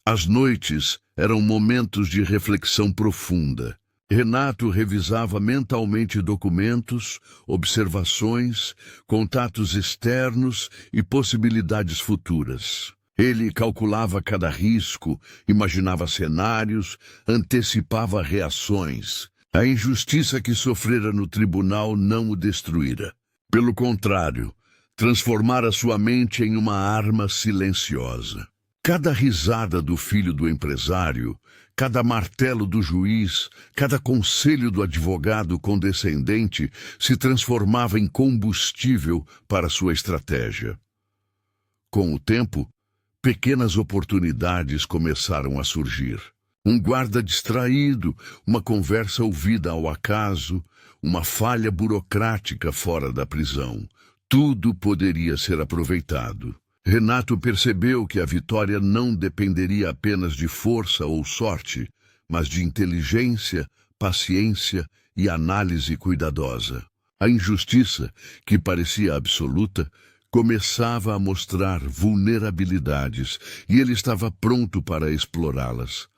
A: As noites eram momentos de reflexão profunda. Renato revisava mentalmente documentos, observações, contatos externos e possibilidades futuras. Ele calculava cada risco, imaginava cenários, antecipava reações. A injustiça que sofrera no tribunal não o destruíra. Pelo contrário, transformara sua mente em uma arma silenciosa. Cada risada do filho do empresário, cada martelo do juiz, cada conselho do advogado condescendente se transformava em combustível para sua estratégia. Com o tempo, pequenas oportunidades começaram a surgir. Um guarda distraído, uma conversa ouvida ao acaso, uma falha burocrática fora da prisão. Tudo poderia ser aproveitado. Renato percebeu que a vitória não dependeria apenas de força ou sorte, mas de inteligência, paciência e análise cuidadosa. A injustiça, que parecia absoluta, começava a mostrar vulnerabilidades e ele estava pronto para explorá-las.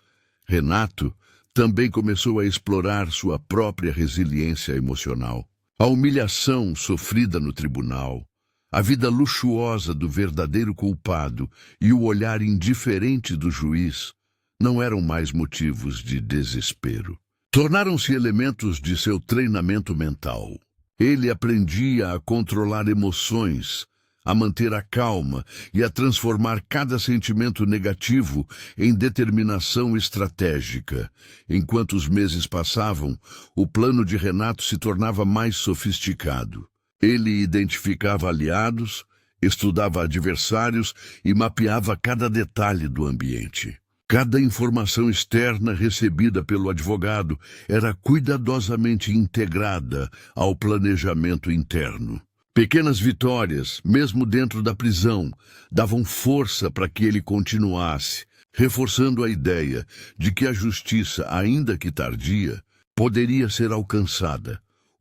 A: Renato também começou a explorar sua própria resiliência emocional. A humilhação sofrida no tribunal, a vida luxuosa do verdadeiro culpado e o olhar indiferente do juiz não eram mais motivos de desespero. Tornaram-se elementos de seu treinamento mental. Ele aprendia a controlar emoções, a manter a calma e a transformar cada sentimento negativo em determinação estratégica. Enquanto os meses passavam, o plano de Renato se tornava mais sofisticado. Ele identificava aliados, estudava adversários e mapeava cada detalhe do ambiente. Cada informação externa recebida pelo advogado era cuidadosamente integrada ao planejamento interno. Pequenas vitórias, mesmo dentro da prisão, davam força para que ele continuasse, reforçando a ideia de que a justiça, ainda que tardia, poderia ser alcançada.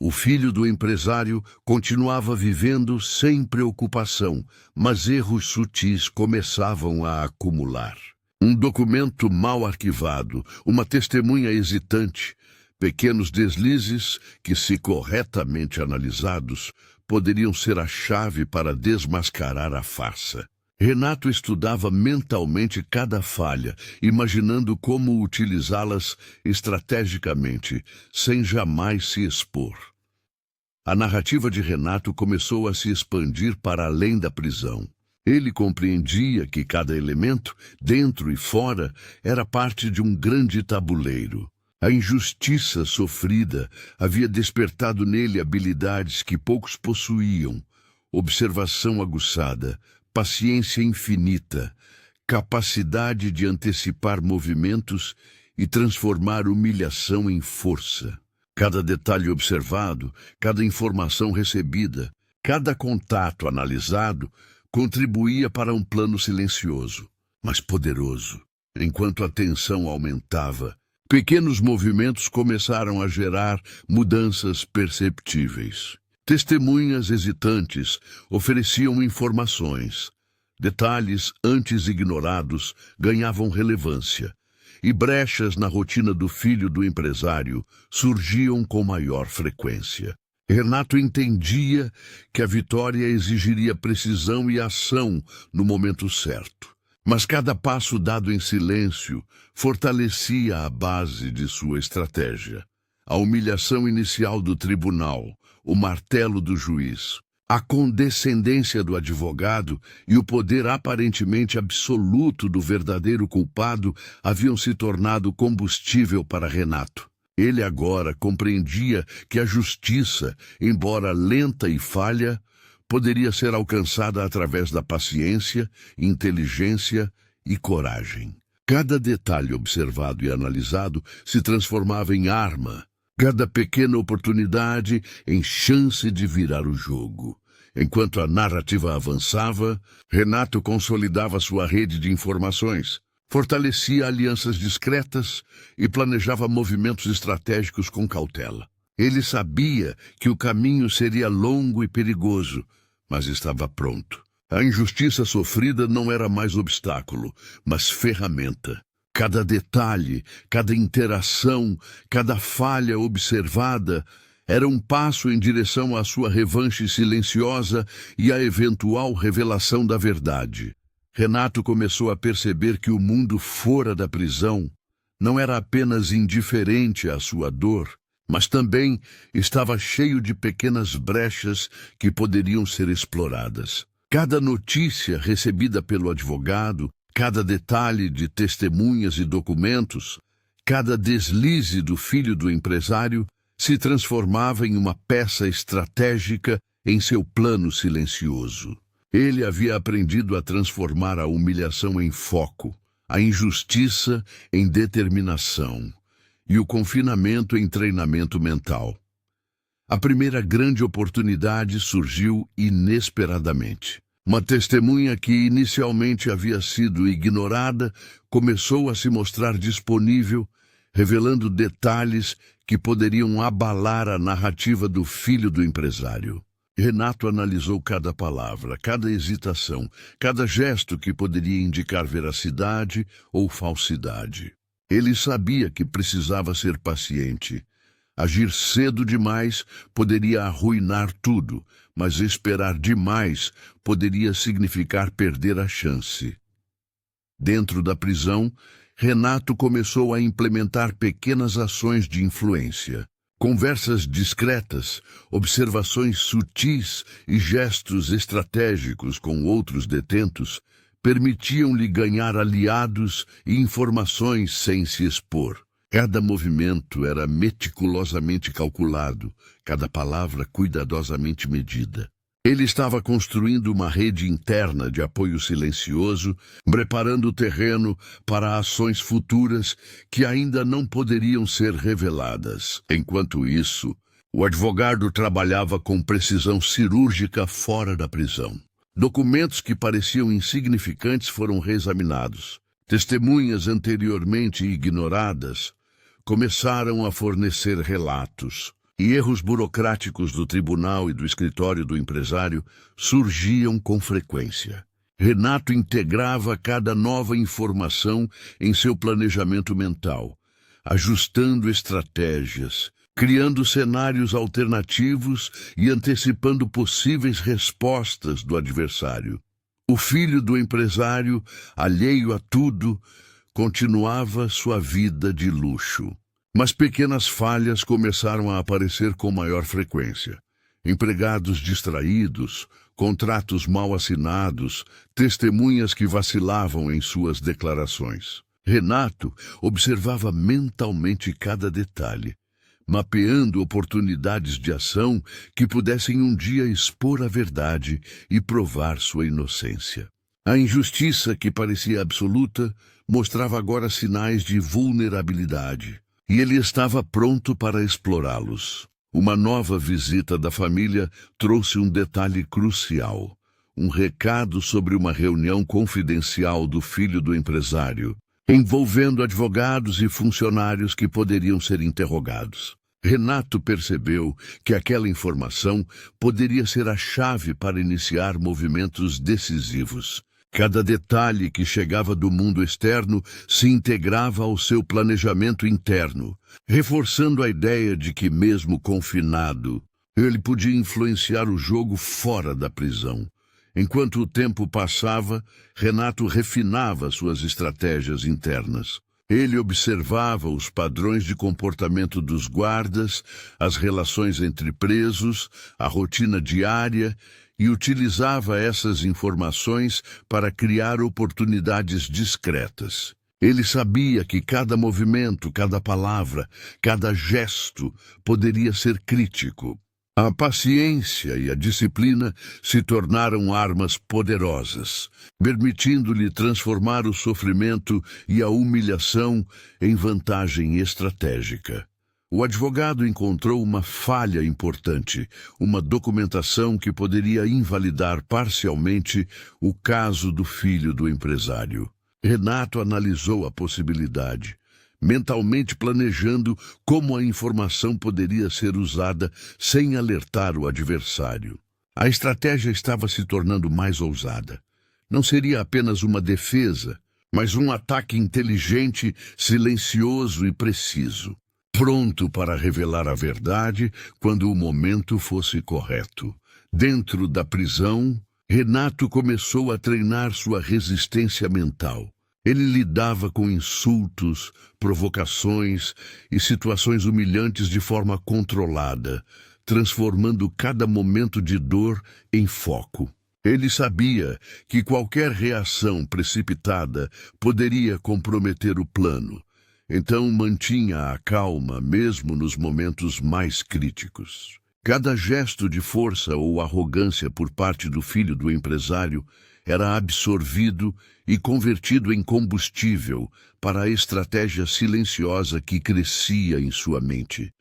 A: O filho do empresário continuava vivendo sem preocupação, mas erros sutis começavam a acumular. Um documento mal arquivado, uma testemunha hesitante, pequenos deslizes que, se corretamente analisados, poderiam ser a chave para desmascarar a farsa. Renato estudava mentalmente cada falha, imaginando como utilizá-las estrategicamente, sem jamais se expor. A narrativa de Renato começou a se expandir para além da prisão. Ele compreendia que cada elemento, dentro e fora, era parte de um grande tabuleiro. A injustiça sofrida havia despertado nele habilidades que poucos possuíam: observação aguçada, paciência infinita, capacidade de antecipar movimentos e transformar humilhação em força. Cada detalhe observado, cada informação recebida, cada contato analisado contribuía para um plano silencioso, mas poderoso. Enquanto a tensão aumentava, pequenos movimentos começaram a gerar mudanças perceptíveis. Testemunhas hesitantes ofereciam informações. Detalhes antes ignorados ganhavam relevância, e brechas na rotina do filho do empresário surgiam com maior frequência. Renato entendia que a vitória exigiria precisão e ação no momento certo. Mas cada passo dado em silêncio fortalecia a base de sua estratégia. A humilhação inicial do tribunal, o martelo do juiz, a condescendência do advogado e o poder aparentemente absoluto do verdadeiro culpado haviam se tornado combustível para Renato. Ele agora compreendia que a justiça, embora lenta e falha, poderia ser alcançada através da paciência, inteligência e coragem. Cada detalhe observado e analisado se transformava em arma, cada pequena oportunidade em chance de virar o jogo. Enquanto a narrativa avançava, Renato consolidava sua rede de informações, fortalecia alianças discretas e planejava movimentos estratégicos com cautela. Ele sabia que o caminho seria longo e perigoso, mas estava pronto. A injustiça sofrida não era mais obstáculo, mas ferramenta. Cada detalhe, cada interação, cada falha observada era um passo em direção à sua revanche silenciosa e à eventual revelação da verdade. Renato começou a perceber que o mundo fora da prisão não era apenas indiferente à sua dor, mas também estava cheio de pequenas brechas que poderiam ser exploradas. Cada notícia recebida pelo advogado, cada detalhe de testemunhas e documentos, cada deslize do filho do empresário se transformava em uma peça estratégica em seu plano silencioso. Ele havia aprendido a transformar a humilhação em foco, a injustiça em determinação e o confinamento em treinamento mental. A primeira grande oportunidade surgiu inesperadamente. Uma testemunha que inicialmente havia sido ignorada começou a se mostrar disponível, revelando detalhes que poderiam abalar a narrativa do filho do empresário. Renato analisou cada palavra, cada hesitação, cada gesto que poderia indicar veracidade ou falsidade. Ele sabia que precisava ser paciente. Agir cedo demais poderia arruinar tudo, mas esperar demais poderia significar perder a chance. Dentro da prisão, Renato começou a implementar pequenas ações de influência. Conversas discretas, observações sutis e gestos estratégicos com outros detentos permitiam-lhe ganhar aliados e informações sem se expor. Cada movimento era meticulosamente calculado, cada palavra cuidadosamente medida. Ele estava construindo uma rede interna de apoio silencioso, preparando o terreno para ações futuras que ainda não poderiam ser reveladas. Enquanto isso, o advogado trabalhava com precisão cirúrgica fora da prisão. Documentos que pareciam insignificantes foram reexaminados. Testemunhas anteriormente ignoradas começaram a fornecer relatos. e erros burocráticos do tribunal e do escritório do empresário surgiam com frequência. Renato integrava cada nova informação em seu planejamento mental, ajustando estratégias, criando cenários alternativos e antecipando possíveis respostas do adversário. O filho do empresário, alheio a tudo, continuava sua vida de luxo. Mas pequenas falhas começaram a aparecer com maior frequência. Empregados distraídos, contratos mal assinados, testemunhas que vacilavam em suas declarações. Renato observava mentalmente cada detalhe, mapeando oportunidades de ação que pudessem um dia expor a verdade e provar sua inocência. A injustiça, que parecia absoluta, mostrava agora sinais de vulnerabilidade, e ele estava pronto para explorá-los. Uma nova visita da família trouxe um detalhe crucial, um recado sobre uma reunião confidencial do filho do empresário, envolvendo advogados e funcionários que poderiam ser interrogados. Renato percebeu que aquela informação poderia ser a chave para iniciar movimentos decisivos. Cada detalhe que chegava do mundo externo se integrava ao seu planejamento interno, reforçando a ideia de que, mesmo confinado, ele podia influenciar o jogo fora da prisão. Enquanto o tempo passava, Renato refinava suas estratégias internas. Ele observava os padrões de comportamento dos guardas, as relações entre presos, a rotina diária, e utilizava essas informações para criar oportunidades discretas. Ele sabia que cada movimento, cada palavra, cada gesto poderia ser crítico. A paciência e a disciplina se tornaram armas poderosas, permitindo-lhe transformar o sofrimento e a humilhação em vantagem estratégica. O advogado encontrou uma falha importante, uma documentação que poderia invalidar parcialmente o caso do filho do empresário. Renato analisou a possibilidade, mentalmente planejando como a informação poderia ser usada sem alertar o adversário. A estratégia estava se tornando mais ousada. Não seria apenas uma defesa, mas um ataque inteligente, silencioso e preciso, pronto para revelar a verdade quando o momento fosse correto. Dentro da prisão, Renato começou a treinar sua resistência mental. Ele lidava com insultos, provocações e situações humilhantes de forma controlada, transformando cada momento de dor em foco. Ele sabia que qualquer reação precipitada poderia comprometer o plano, então mantinha a calma mesmo nos momentos mais críticos. Cada gesto de força ou arrogância por parte do filho do empresário era absorvido e convertido em combustível para a estratégia silenciosa que crescia em sua mente.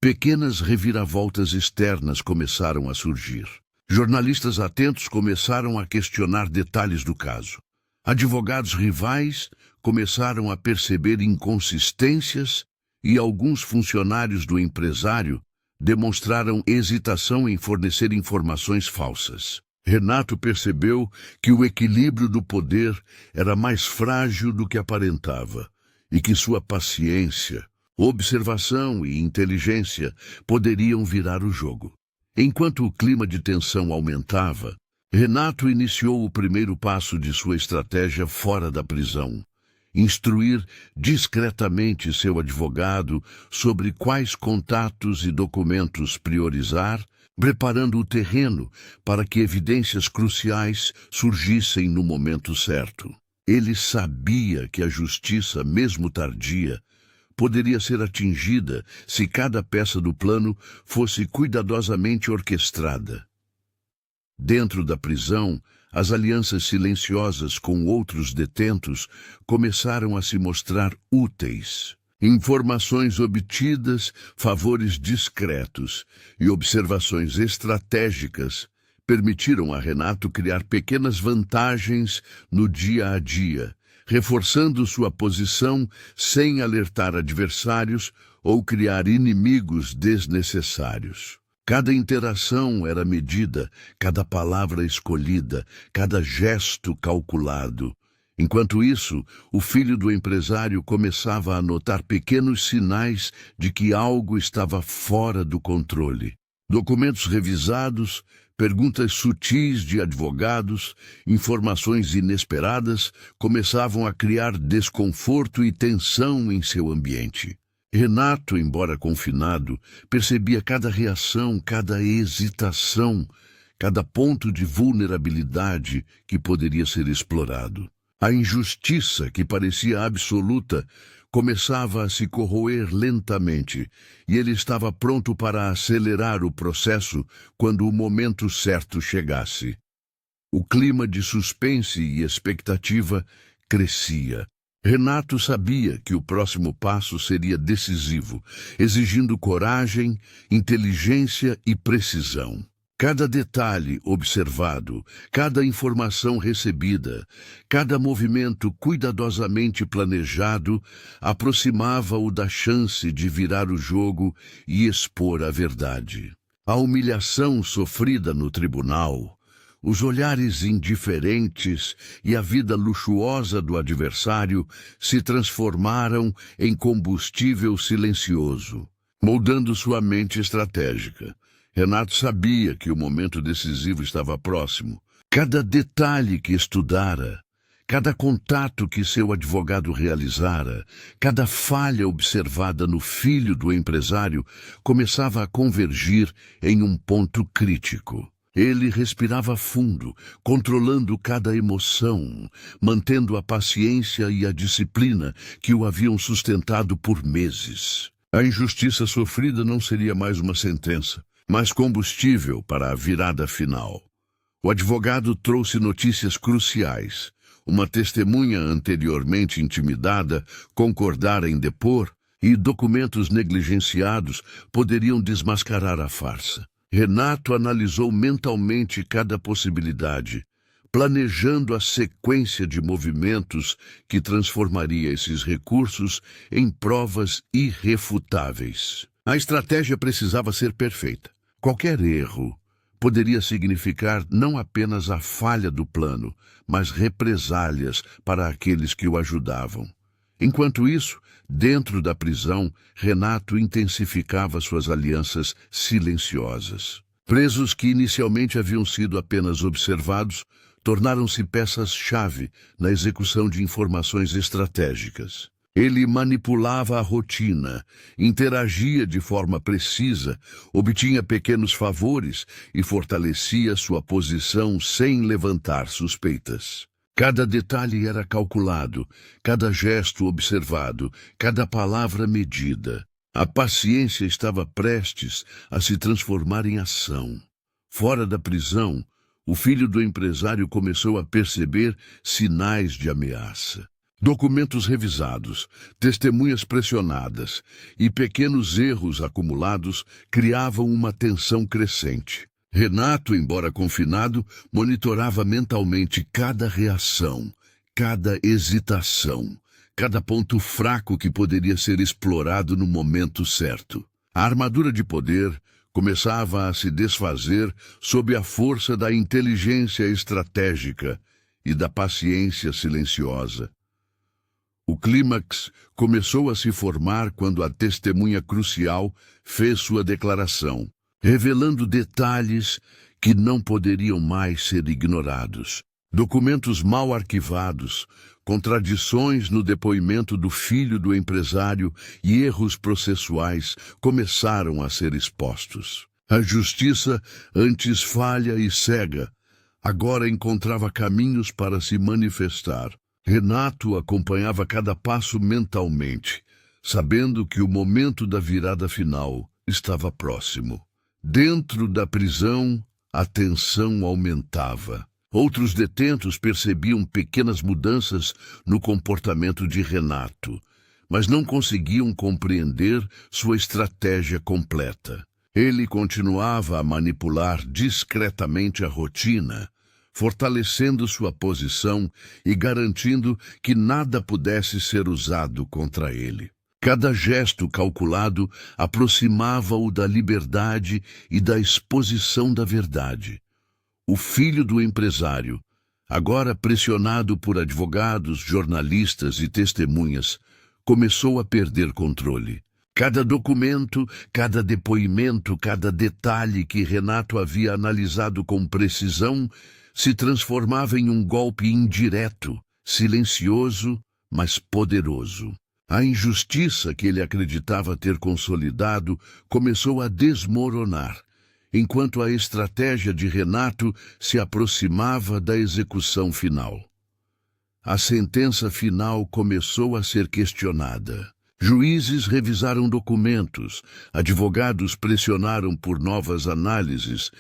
A: Pequenas reviravoltas externas começaram a surgir. Jornalistas atentos começaram a questionar detalhes do caso. Advogados rivais começaram a perceber inconsistências e alguns funcionários do empresário demonstraram hesitação em fornecer informações falsas. Renato percebeu que o equilíbrio do poder era mais frágil do que aparentava e que sua paciência, observação e inteligência poderiam virar o jogo. Enquanto o clima de tensão aumentava, Renato iniciou o primeiro passo de sua estratégia fora da prisão: instruir discretamente seu advogado sobre quais contatos e documentos priorizar, preparando o terreno para que evidências cruciais surgissem no momento certo. Ele sabia que a justiça, mesmo tardia, poderia ser atingida se cada peça do plano fosse cuidadosamente orquestrada. Dentro da prisão, as alianças silenciosas com outros detentos começaram a se mostrar úteis. Informações obtidas, favores discretos e observações estratégicas permitiram a Renato criar pequenas vantagens no dia a dia, reforçando sua posição sem alertar adversários ou criar inimigos desnecessários. Cada interação era medida, cada palavra escolhida, cada gesto calculado. Enquanto isso, o filho do empresário começava a notar pequenos sinais de que algo estava fora do controle. Documentos revisados, perguntas sutis de advogados, informações inesperadas começavam a criar desconforto e tensão em seu ambiente. Renato, embora confinado, percebia cada reação, cada hesitação, cada ponto de vulnerabilidade que poderia ser explorado. A injustiça, que parecia absoluta, começava a se corroer lentamente, e ele estava pronto para acelerar o processo quando o momento certo chegasse. O clima de suspense e expectativa crescia. Renato sabia que o próximo passo seria decisivo, exigindo coragem, inteligência e precisão. Cada detalhe observado, cada informação recebida, cada movimento cuidadosamente planejado aproximava-o da chance de virar o jogo e expor a verdade. A humilhação sofrida no tribunal, os olhares indiferentes e a vida luxuosa do adversário se transformaram em combustível silencioso, moldando sua mente estratégica. Renato sabia que o momento decisivo estava próximo. Cada detalhe que estudara, cada contato que seu advogado realizara, cada falha observada no filho do empresário começava a convergir em um ponto crítico. Ele respirava fundo, controlando cada emoção, mantendo a paciência e a disciplina que o haviam sustentado por meses. A injustiça sofrida não seria mais uma sentença, mas combustível para a virada final. O advogado trouxe notícias cruciais. Uma testemunha anteriormente intimidada concordara em depor e documentos negligenciados poderiam desmascarar a farsa. Renato analisou mentalmente cada possibilidade, planejando a sequência de movimentos que transformaria esses recursos em provas irrefutáveis. A estratégia precisava ser perfeita. Qualquer erro poderia significar não apenas a falha do plano, mas represálias para aqueles que o ajudavam. Enquanto isso, dentro da prisão, Renato intensificava suas alianças silenciosas. Presos que inicialmente haviam sido apenas observados, tornaram-se peças-chave na execução de informações estratégicas. Ele manipulava a rotina, interagia de forma precisa, obtinha pequenos favores e fortalecia sua posição sem levantar suspeitas. Cada detalhe era calculado, cada gesto observado, cada palavra medida. A paciência estava prestes a se transformar em ação. Fora da prisão, o filho do empresário começou a perceber sinais de ameaça. Documentos revisados, testemunhas pressionadas e pequenos erros acumulados criavam uma tensão crescente. Renato, embora confinado, monitorava mentalmente cada reação, cada hesitação, cada ponto fraco que poderia ser explorado no momento certo. A armadura de poder começava a se desfazer sob a força da inteligência estratégica e da paciência silenciosa. O clímax começou a se formar quando a testemunha crucial fez sua declaração, revelando detalhes que não poderiam mais ser ignorados. Documentos mal arquivados, contradições no depoimento do filho do empresário e erros processuais começaram a ser expostos. A justiça, antes falha e cega, agora encontrava caminhos para se manifestar. Renato acompanhava cada passo mentalmente, sabendo que o momento da virada final estava próximo. Dentro da prisão, a tensão aumentava. Outros detentos percebiam pequenas mudanças no comportamento de Renato, mas não conseguiam compreender sua estratégia completa. Ele continuava a manipular discretamente a rotina, fortalecendo sua posição e garantindo que nada pudesse ser usado contra ele. Cada gesto calculado aproximava-o da liberdade e da exposição da verdade. O filho do empresário, agora pressionado por advogados, jornalistas e testemunhas, começou a perder controle. Cada documento, cada depoimento, cada detalhe que Renato havia analisado com precisão se transformava em um golpe indireto, silencioso, mas poderoso. A injustiça que ele acreditava ter consolidado começou a desmoronar, enquanto a estratégia de Renato se aproximava da execução final. A sentença final começou a ser questionada. Juízes revisaram documentos, advogados pressionaram por novas análises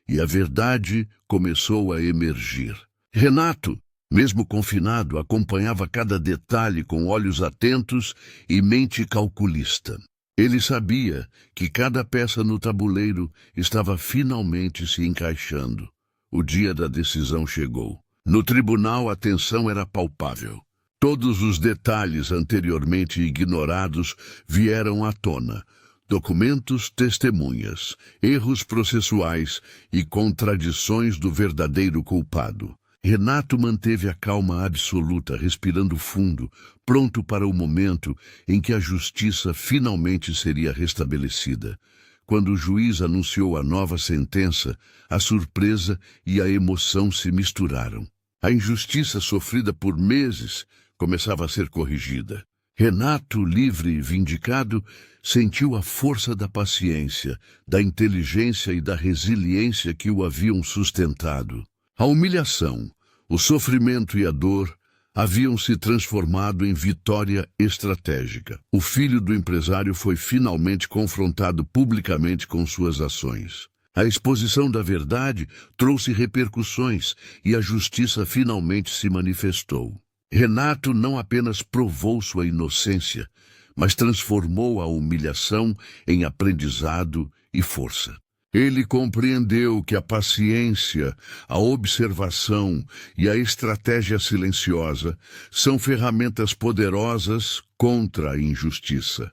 A: e a verdade começou a emergir. Renato, mesmo confinado, acompanhava cada detalhe com olhos atentos e mente calculista. Ele sabia que cada peça no tabuleiro estava finalmente se encaixando. O dia da decisão chegou. No tribunal, a tensão era palpável. Todos os detalhes anteriormente ignorados vieram à tona. Documentos, testemunhas, erros processuais e contradições do verdadeiro culpado. Renato manteve a calma absoluta, respirando fundo, pronto para o momento em que a justiça finalmente seria restabelecida. Quando o juiz anunciou a nova sentença, a surpresa e a emoção se misturaram. A injustiça sofrida por meses começava a ser corrigida. Renato, livre e vindicado, sentiu a força da paciência, da inteligência e da resiliência que o haviam sustentado. A humilhação, o sofrimento e a dor haviam se transformado em vitória estratégica. O filho do empresário foi finalmente confrontado publicamente com suas ações. A exposição da verdade trouxe repercussões e a justiça finalmente se manifestou. Renato não apenas provou sua inocência, mas transformou a humilhação em aprendizado e força. Ele compreendeu que a paciência, a observação e a estratégia silenciosa são ferramentas poderosas contra a injustiça.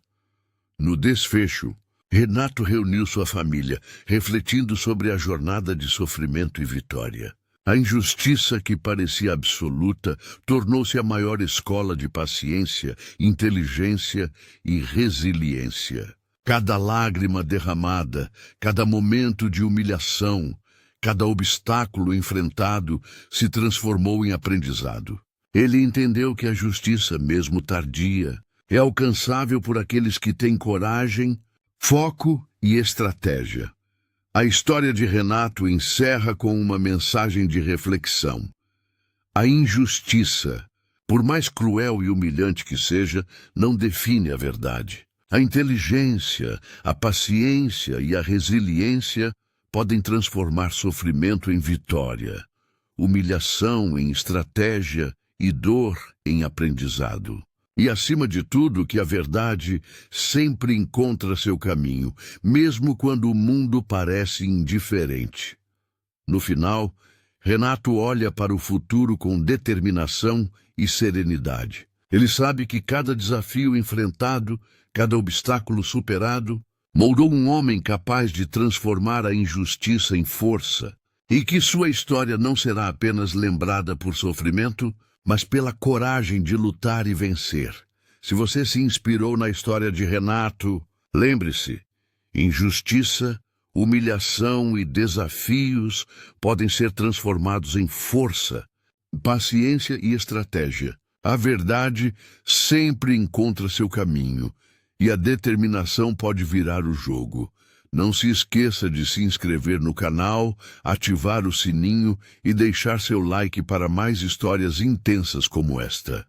A: No desfecho, Renato reuniu sua família, refletindo sobre a jornada de sofrimento e vitória. A injustiça que parecia absoluta tornou-se a maior escola de paciência, inteligência e resiliência. Cada lágrima derramada, cada momento de humilhação, cada obstáculo enfrentado se transformou em aprendizado. Ele entendeu que a justiça, mesmo tardia, é alcançável por aqueles que têm coragem, foco e estratégia. A história de Renato encerra com uma mensagem de reflexão. A injustiça, por mais cruel e humilhante que seja, não define a verdade. A inteligência, a paciência e a resiliência podem transformar sofrimento em vitória, humilhação em estratégia e dor em aprendizado. E, acima de tudo, que a verdade sempre encontra seu caminho, mesmo quando o mundo parece indiferente. No final, Renato olha para o futuro com determinação e serenidade. Ele sabe que cada desafio enfrentado, cada obstáculo superado, moldou um homem capaz de transformar a injustiça em força, e que sua história não será apenas lembrada por sofrimento, mas pela coragem de lutar e vencer. Se você se inspirou na história de Renato, lembre-se, injustiça, humilhação e desafios podem ser transformados em força, paciência e estratégia. A verdade sempre encontra seu caminho, e a determinação pode virar o jogo. Não se esqueça de se inscrever no canal, ativar o sininho e deixar seu like para mais histórias intensas como esta.